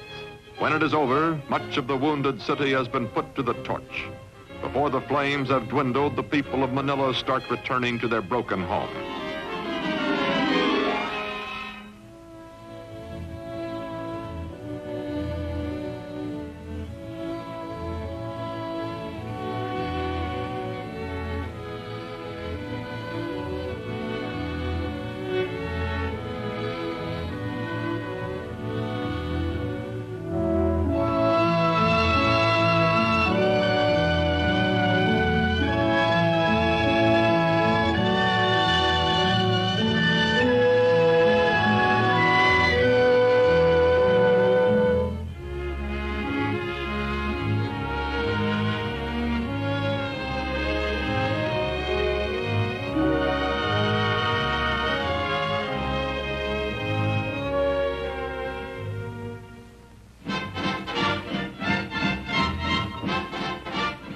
When it is over, much of the wounded city has been put to the torch. Before the flames have dwindled, the people of Manila start returning to their broken homes.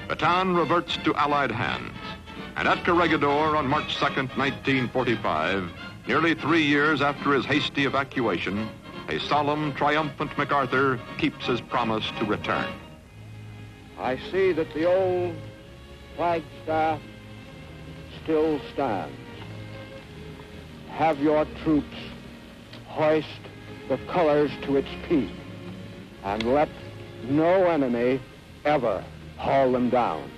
Bataan reverts to Allied hands. And at Corregidor on March 2nd, 1945, nearly 3 years after his hasty evacuation, a solemn, triumphant MacArthur keeps his promise to return. I see that the old flagstaff still stands. Have your troops hoist the colors to its peak, and let no enemy ever haul them down.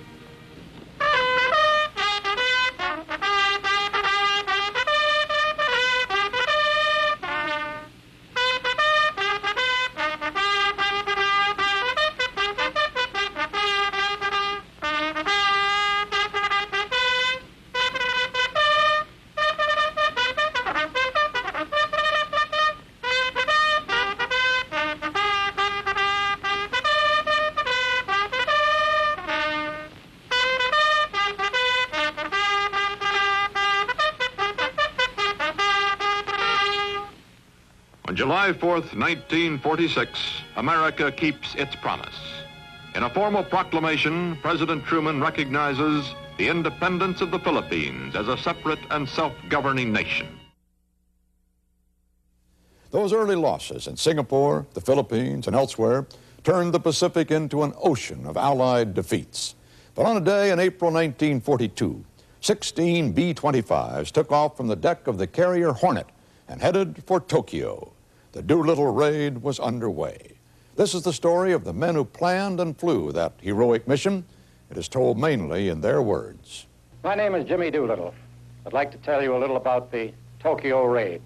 On July 4th, 1946, America keeps its promise. In a formal proclamation, President Truman recognizes the independence of the Philippines as a separate and self-governing nation. Those early losses in Singapore, the Philippines, and elsewhere turned the Pacific into an ocean of Allied defeats. But on a day in April 1942, 16 B-25s took off from the deck of the carrier Hornet and headed for Tokyo. The Doolittle raid was underway. This is the story of the men who planned and flew that heroic mission. It is told mainly in their words. My name is Jimmy Doolittle. I'd like to tell you a little about the Tokyo raid.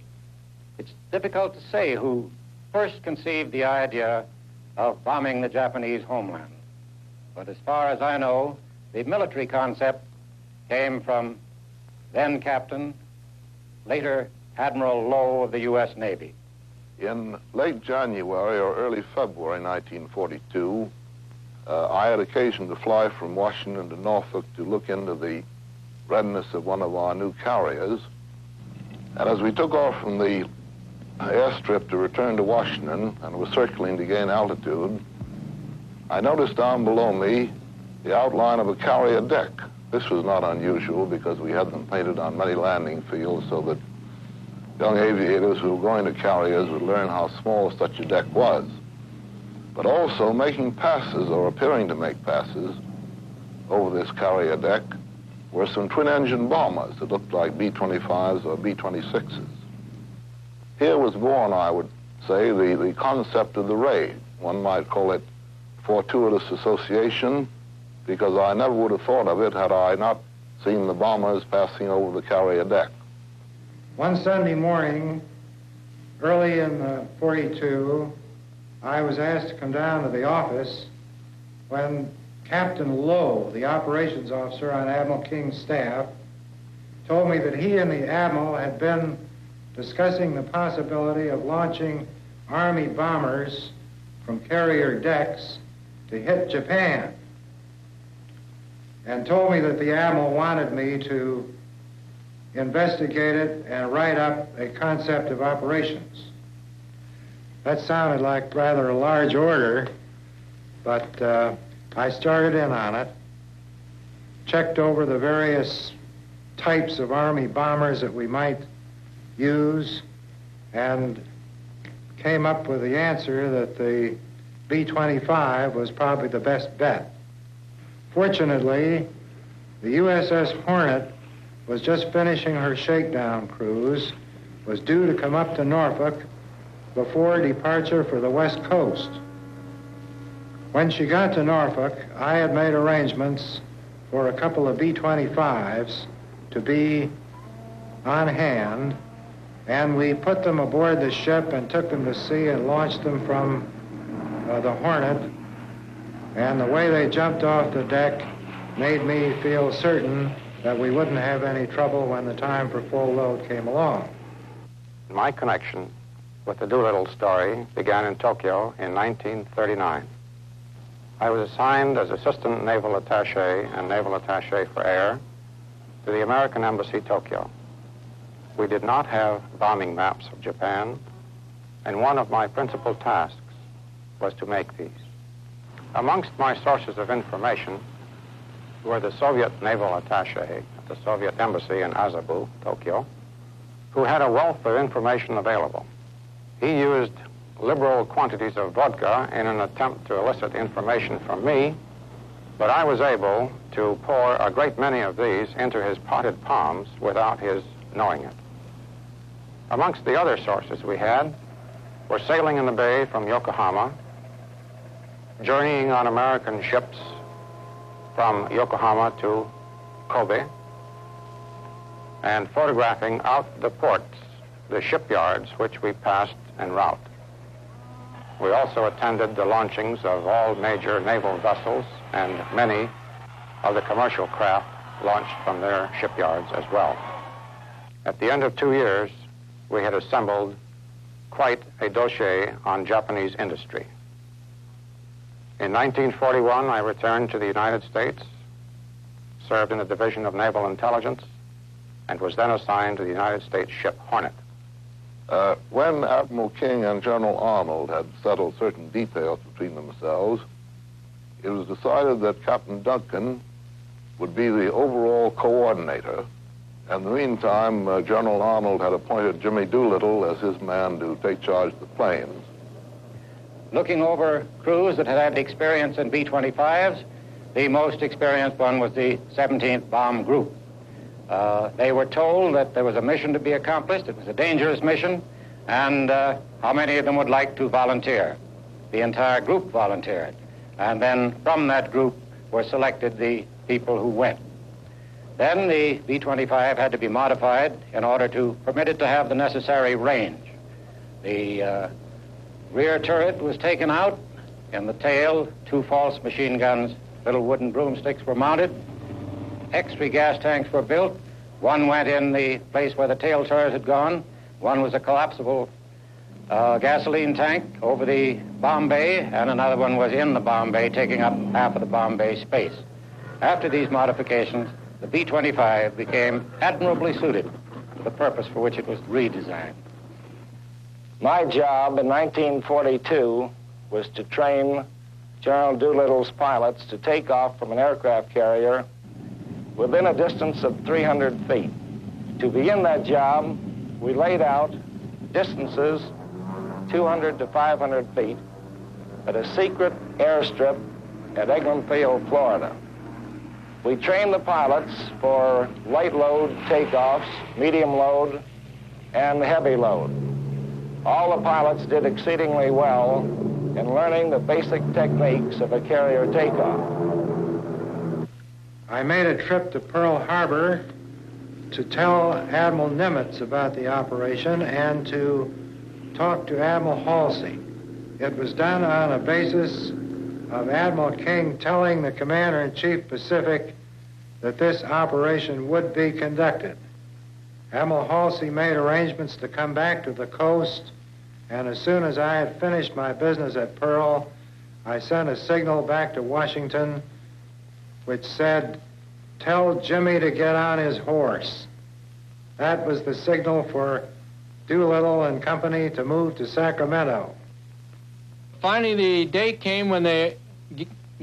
It's difficult to say who first conceived the idea of bombing the Japanese homeland. But as far as I know, the military concept came from then Captain, later Admiral Lowe of the U.S. Navy. In late January or early February 1942, I had occasion to fly from Washington to Norfolk to look into the readiness of one of our new carriers. And as we took off from the airstrip to return to Washington and was circling to gain altitude, I noticed down below me the outline of a carrier deck. This was not unusual because we had them painted on many landing fields so that young aviators who were going to carriers would learn how small such a deck was. But also making passes or appearing to make passes over this carrier deck were some twin-engine bombers that looked like B-25s or B-26s. Here was born, I would say, the concept of the raid. One might call it fortuitous association, because I never would have thought of it had I not seen the bombers passing over the carrier deck. One Sunday morning, early in 42, I was asked to come down to the office when Captain Lowe, the operations officer on Admiral King's staff, told me that he and the Admiral had been discussing the possibility of launching Army bombers from carrier decks to hit Japan, and told me that the Admiral wanted me to investigate it and write up a concept of operations. That sounded like rather a large order, but I started in on it, checked over the various types of Army bombers that we might use, and came up with the answer that the B-25 was probably the best bet. Fortunately, the USS Hornet was just finishing her shakedown cruise, was due to come up to Norfolk before departure for the West Coast. When she got to Norfolk, I had made arrangements for a couple of B-25s to be on hand, and we put them aboard the ship and took them to sea and launched them from the Hornet. And the way they jumped off the deck made me feel certain that we wouldn't have any trouble when the time for full load came along. My connection with the Doolittle story began in Tokyo in 1939. I was assigned as Assistant Naval Attaché and Naval Attaché for Air to the American Embassy, Tokyo. We did not have bombing maps of Japan, and one of my principal tasks was to make these. Amongst my sources of information were the Soviet Naval Attaché at the Soviet Embassy in Azabu, Tokyo, who had a wealth of information available. He used liberal quantities of vodka in an attempt to elicit information from me, but I was able to pour a great many of these into his potted palms without his knowing it. Amongst the other sources we had were sailing in the bay from Yokohama, journeying on American ships from Yokohama to Kobe, and photographing out the ports, the shipyards which we passed en route. We also attended the launchings of all major naval vessels and many of the commercial craft launched from their shipyards as well. At the end of 2 years, we had assembled quite a dossier on Japanese industry. In 1941, I returned to the United States, served in the Division of Naval Intelligence, and was then assigned to the United States ship Hornet. When Admiral King and General Arnold had settled certain details between themselves, it was decided that Captain Duncan would be the overall coordinator. In the meantime, General Arnold had appointed Jimmy Doolittle as his man to take charge of the planes. looking over crews that had had experience in B-25s. The most experienced one was the 17th Bomb Group. They were told that there was a mission to be accomplished. It was a dangerous mission, and how many of them would like to volunteer. The entire group volunteered. And then from that group were selected the people who went. Then the B-25 had to be modified in order to permit it to have the necessary range. The rear turret was taken out. In the tail, 2 false machine guns, little wooden broomsticks were mounted. Extra gas tanks were built. One went in the place where the tail turret had gone. One was a collapsible gasoline tank over the bomb bay, and another one was in the bomb bay, taking up half of the bomb bay space. After these modifications, the B-25 became admirably suited to the purpose for which it was redesigned. My job in 1942 was to train General Doolittle's pilots to take off from an aircraft carrier within a distance of 300 feet. To begin that job, we laid out distances 200 to 500 feet at a secret airstrip at Eglin Field, Florida. We trained the pilots for light load takeoffs, medium load, and heavy load. All the pilots did exceedingly well in learning the basic techniques of a carrier takeoff. I made a trip to Pearl Harbor to tell Admiral Nimitz about the operation and to talk to Admiral Halsey. It was done on a basis of Admiral King telling the Commander-in-Chief Pacific that this operation would be conducted. Admiral Halsey made arrangements to come back to the coast, and as soon as I had finished my business at Pearl, I sent a signal back to Washington which said, "Tell Jimmy to get on his horse." That was the signal for Doolittle and company to move to Sacramento. Finally, the day came when they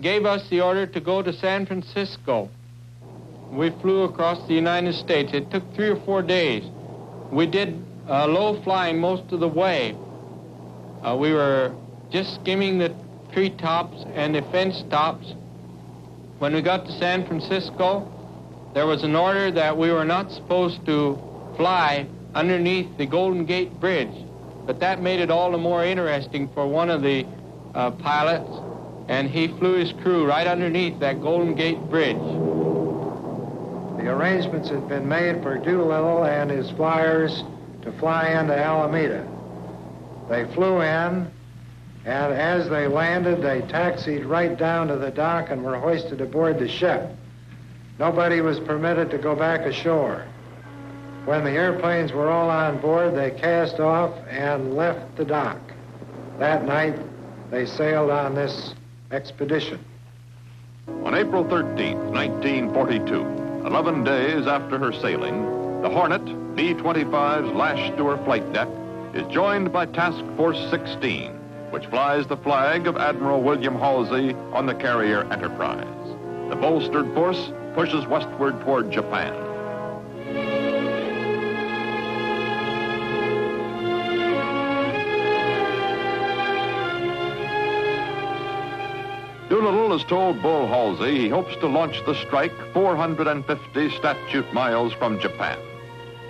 gave us the order to go to San Francisco. We flew across the United States. It took 3 or 4 days. We did low flying most of the way. We were just skimming the treetops and the fence tops. When we got to San Francisco, there was an order that we were not supposed to fly underneath the Golden Gate Bridge, but that made it all the more interesting for one of the pilots, and he flew his crew right underneath that Golden Gate Bridge. The arrangements had been made for Doolittle and his flyers to fly into Alameda. They flew in, and as they landed, they taxied right down to the dock and were hoisted aboard the ship. Nobody was permitted to go back ashore. When the airplanes were all on board, they cast off and left the dock. That night, they sailed on this expedition. On April 13th, 1942, 11 days after her sailing, the Hornet, B-25's lashed to her flight deck, is joined by Task Force 16, which flies the flag of Admiral William Halsey on the carrier Enterprise. The bolstered force pushes westward toward Japan. Doolittle has told Bull Halsey he hopes to launch the strike 450 statute miles from Japan.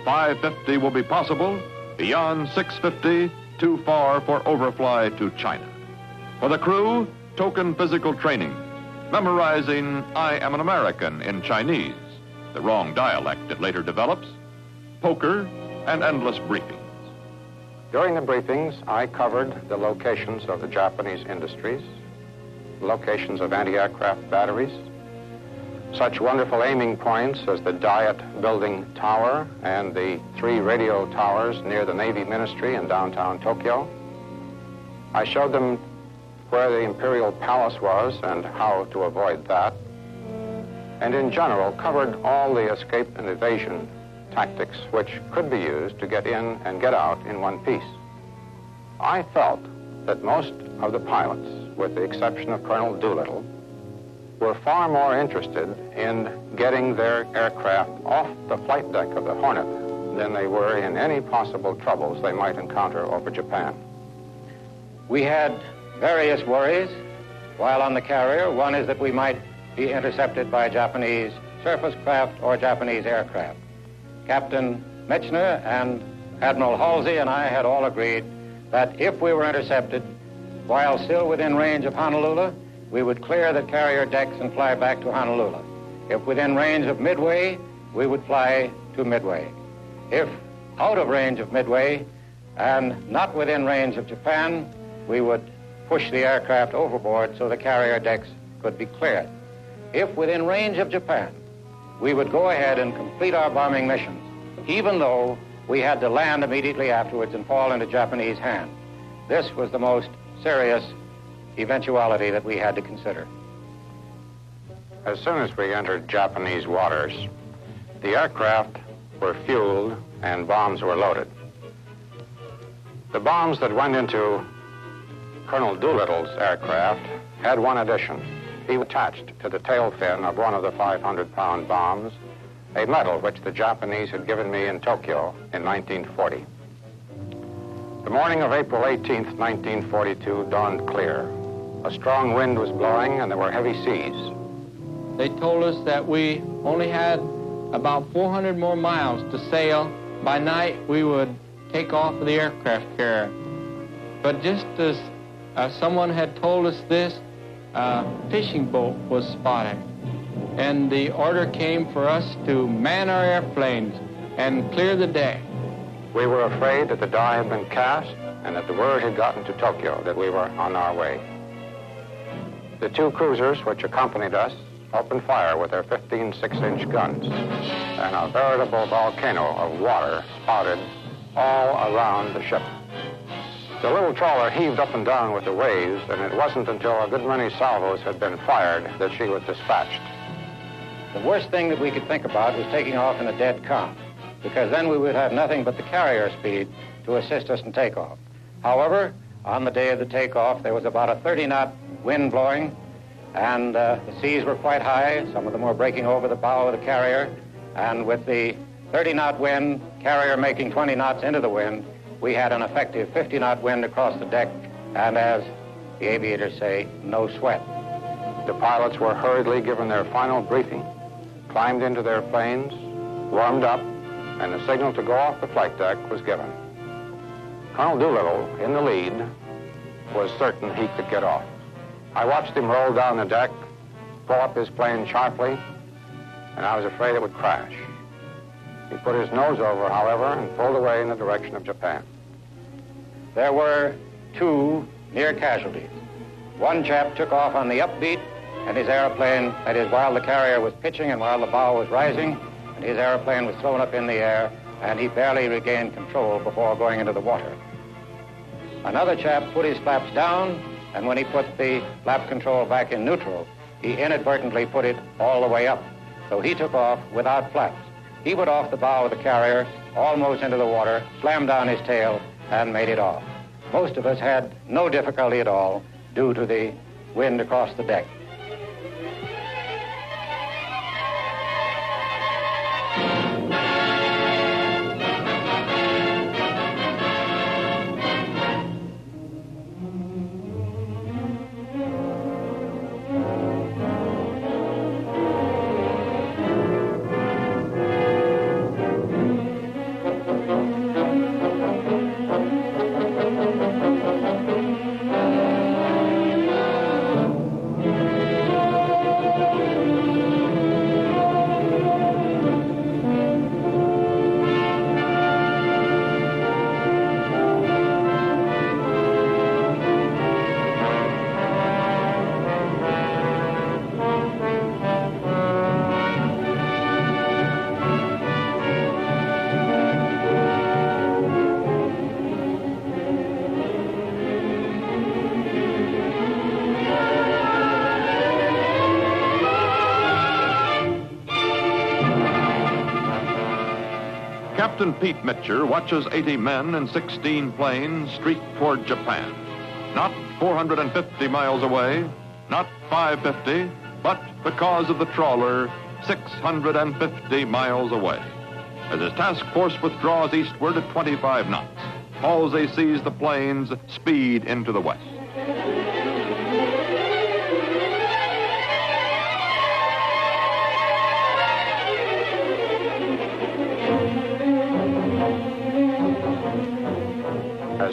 550 will be possible. Beyond 650, too far for overfly to China. For the crew, token physical training, memorizing "I am an American" in Chinese, the wrong dialect it later develops, poker, and endless briefings. During the briefings, I covered the locations of the Japanese industries, locations of anti-aircraft batteries, such wonderful aiming points as the Diet Building Tower and the 3 radio towers near the Navy Ministry in downtown Tokyo. I showed them where the Imperial Palace was and how to avoid that, and in general covered all the escape and evasion tactics which could be used to get in and get out in one piece. I felt that most of the pilots, with the exception of Colonel Doolittle, were far more interested in getting their aircraft off the flight deck of the Hornet than they were in any possible troubles they might encounter over Japan. We had various worries while on the carrier. One is that we might be intercepted by Japanese surface craft or Japanese aircraft. Captain Michener and Admiral Halsey and I had all agreed that if we were intercepted while still within range of Honolulu, we would clear the carrier decks and fly back to Honolulu. If within range of Midway, we would fly to Midway. If out of range of Midway and not within range of Japan, we would push the aircraft overboard so the carrier decks could be cleared. If within range of Japan, we would go ahead and complete our bombing missions, even though we had to land immediately afterwards and fall into Japanese hands. This was the most serious eventuality that we had to consider. As soon as we entered Japanese waters, the aircraft were fueled and bombs were loaded. The bombs that went into Colonel Doolittle's aircraft had one addition. He attached to the tail fin of one of the 500-pound bombs a medal which the Japanese had given me in Tokyo in 1940. The morning of April 18th, 1942 dawned clear. A strong wind was blowing and there were heavy seas. They told us that we only had about 400 more miles to sail. By night, we would take off of the aircraft carrier. But just as someone had told us this, a fishing boat was spotted. And the order came for us to man our airplanes and clear the deck. We were afraid that the die had been cast and that the word had gotten to Tokyo that we were on our way. The two cruisers which accompanied us opened fire with their 15 6-inch guns, and a veritable volcano of water spouted all around the ship. The little trawler heaved up and down with the waves, and it wasn't until a good many salvos had been fired that she was dispatched. The worst thing that we could think about was taking off in a dead calm, because then we would have nothing but the carrier speed to assist us in takeoff. However, on the day of the takeoff, there was about a 30-knot wind blowing, and the seas were quite high. Some of them were breaking over the bow of the carrier, and with the 30-knot wind, carrier making 20 knots into the wind, we had an effective 50-knot wind across the deck, and as the aviators say, no sweat. The pilots were hurriedly given their final briefing, climbed into their planes, warmed up, and the signal to go off the flight deck was given. Colonel Doolittle, in the lead, was certain he could get off. I watched him roll down the deck, pull up his plane sharply, and I was afraid it would crash. He put his nose over, however, and pulled away in the direction of Japan. There were two near casualties. One chap took off on the upbeat, and his airplane, that is, while the carrier was pitching and while the bow was rising, and his airplane was thrown up in the air, and he barely regained control before going into the water. Another chap put his flaps down, and when he put the flap control back in neutral, he inadvertently put it all the way up. So he took off without flaps. He went off the bow of the carrier, almost into the water, slammed down his tail, and made it off. Most of us had no difficulty at all due to the wind across the deck. Captain Pete Mitcher watches 80 men and 16 planes streak toward Japan. Not 450 miles away, not 550, but because of the trawler, 650 miles away. As his task force withdraws eastward at 25 knots, Halsey sees the planes speed into the west.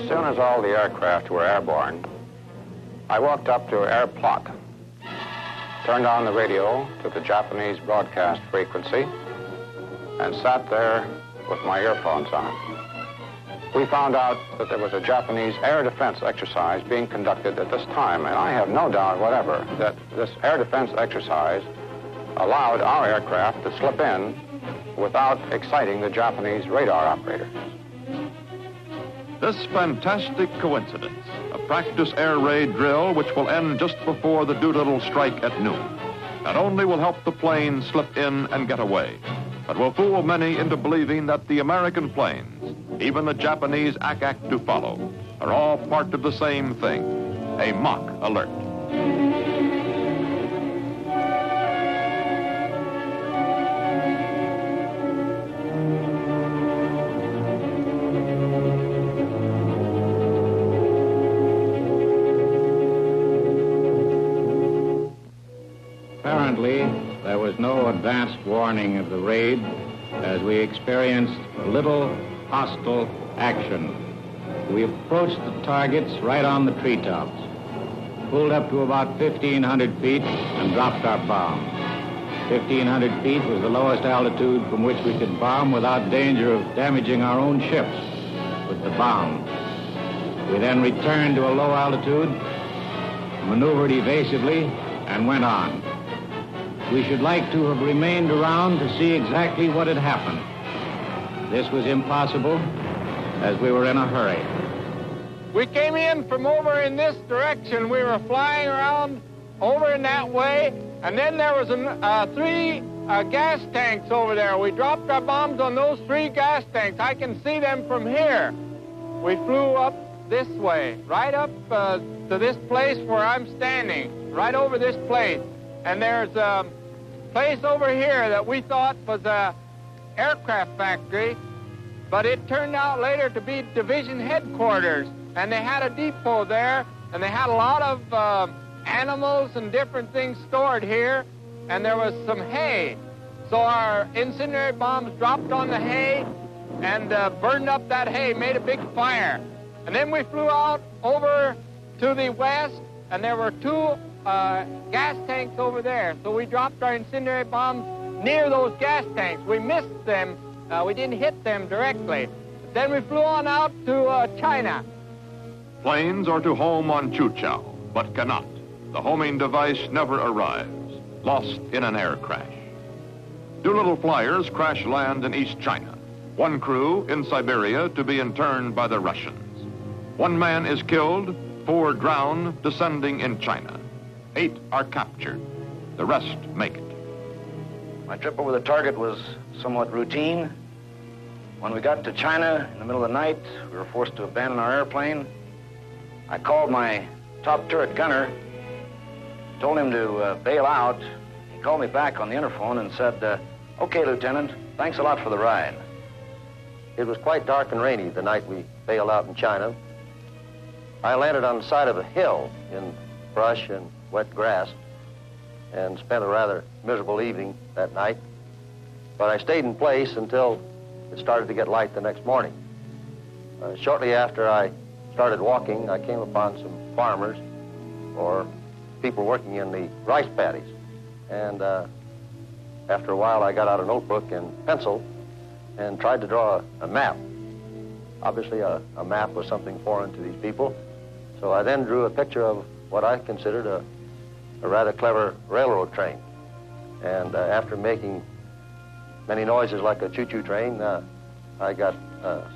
As soon as all the aircraft were airborne, I walked up to air plot, turned on the radio to the Japanese broadcast frequency, and sat there with my earphones on. We found out that there was a Japanese air defense exercise being conducted at this time, and I have no doubt whatever that this air defense exercise allowed our aircraft to slip in without exciting the Japanese radar operators. This fantastic coincidence, a practice air raid drill which will end just before the Doolittle strike at noon, not only will help the planes slip in and get away, but will fool many into believing that the American planes, even the Japanese ack to follow, are all part of the same thing, a mock alert. Apparently, there was no advanced warning of the raid as we experienced little hostile action. We approached the targets right on the treetops, pulled up to about 1,500 feet and dropped our bomb. 1,500 feet was the lowest altitude from which we could bomb without danger of damaging our own ships with the bomb. We then returned to a low altitude, maneuvered evasively, and went on. We should like to have remained around to see exactly what had happened. This was impossible, as we were in a hurry. We came in from over in this direction. We were flying around over in that way, and then there was three gas tanks over there. We dropped our bombs on those three gas tanks. I can see them from here. We flew up this way, right up to this place where I'm standing, right over this place. And there's a place over here that we thought was a aircraft factory, but it turned out later to be division headquarters. And they had a depot there, and they had a lot of animals and different things stored here, and there was some hay. So our incendiary bombs dropped on the hay and burned up that hay, made a big fire. And then we flew out over to the west, and there were two gas tanks over there. So we dropped our incendiary bombs near those gas tanks. We missed them. We didn't hit them directly. Then we flew on out to China. Planes are to home on Chuchao, but cannot. The homing device never arrives, lost in an air crash. Doolittle flyers crash land in East China. One crew in Siberia to be interned by the Russians. 1 man is killed, 4 drowned, descending in China. 8 are captured. The rest make it. My trip over the target was somewhat routine. When we got to China in the middle of the night, we were forced to abandon our airplane. I called my top turret gunner, told him to bail out. He called me back on the interphone and said, "Okay, Lieutenant, thanks a lot for the ride." It was quite dark and rainy the night we bailed out in China. I landed on the side of a hill in brush and wet grass and spent a rather miserable evening that night. But I stayed in place until it started to get light the next morning. Shortly after I started walking, I came upon some farmers or people working in the rice paddies. And after a while, I got out a notebook and pencil and tried to draw a map. Obviously, a map was something foreign to these people. So I then drew a picture of what I considered a rather clever railroad train. And after making many noises like a choo-choo train, I got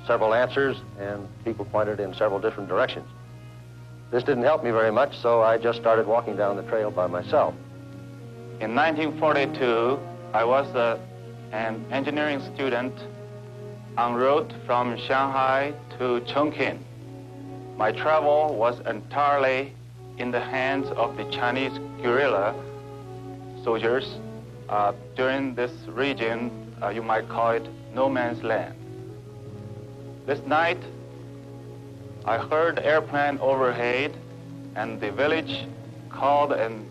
several answers, and people pointed in several different directions. This didn't help me very much, so I just started walking down the trail by myself. In 1942, I was an engineering student en route from Shanghai to Chongqing. My travel was entirely in the hands of the Chinese guerrilla soldiers. During this region, you might call it no man's land. This night, I heard airplane overhead, and the village called an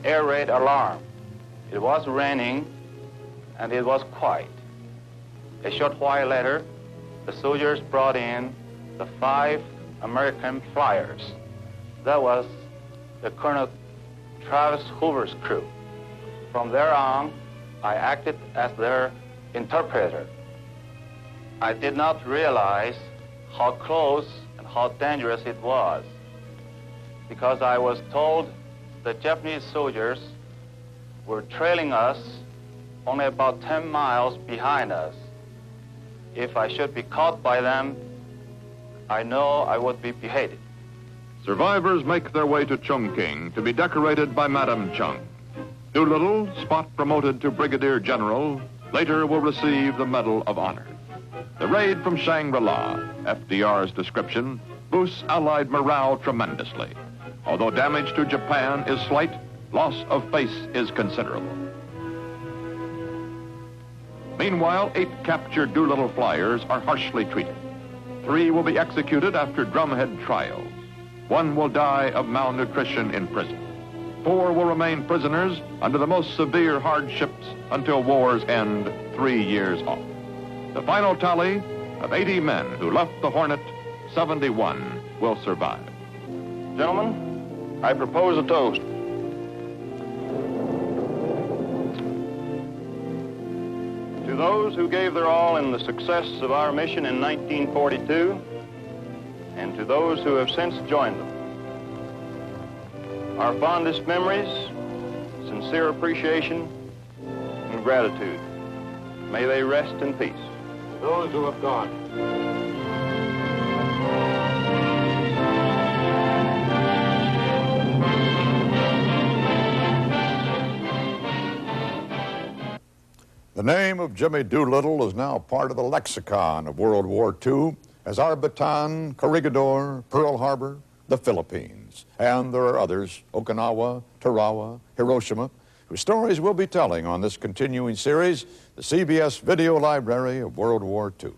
air raid alarm. It was raining, and it was quiet. A short while later, the soldiers brought in the 5 American flyers. That was the Colonel Travis Hoover's crew. From there on, I acted as their interpreter. I did not realize how close and how dangerous it was, because I was told the Japanese soldiers were trailing us only about 10 miles behind us. If I should be caught by them, I know I would be beheaded. Survivors make their way to Chongqing to be decorated by Madame Chung. Doolittle, spot promoted to Brigadier General, later will receive the Medal of Honor. The raid from Shangri-La, FDR's description, boosts Allied morale tremendously. Although damage to Japan is slight, loss of face is considerable. Meanwhile, 8 captured Doolittle flyers are harshly treated. 3 will be executed after drumhead trials. 1 will die of malnutrition in prison. 4 will remain prisoners under the most severe hardships until war's end 3 years off. The final tally of 80 men who left the Hornet, 71 will survive. Gentlemen, I propose a toast. To those who gave their all in the success of our mission in 1942, and to those who have since joined them. Our fondest memories, sincere appreciation, and gratitude. May they rest in peace. To those who have gone. The name of Jimmy Doolittle is now part of the lexicon of World War II, as are Bataan, Corregidor, Pearl Harbor, the Philippines. And there are others, Okinawa, Tarawa, Hiroshima, whose stories we'll be telling on this continuing series, the CBS Video Library of World War II.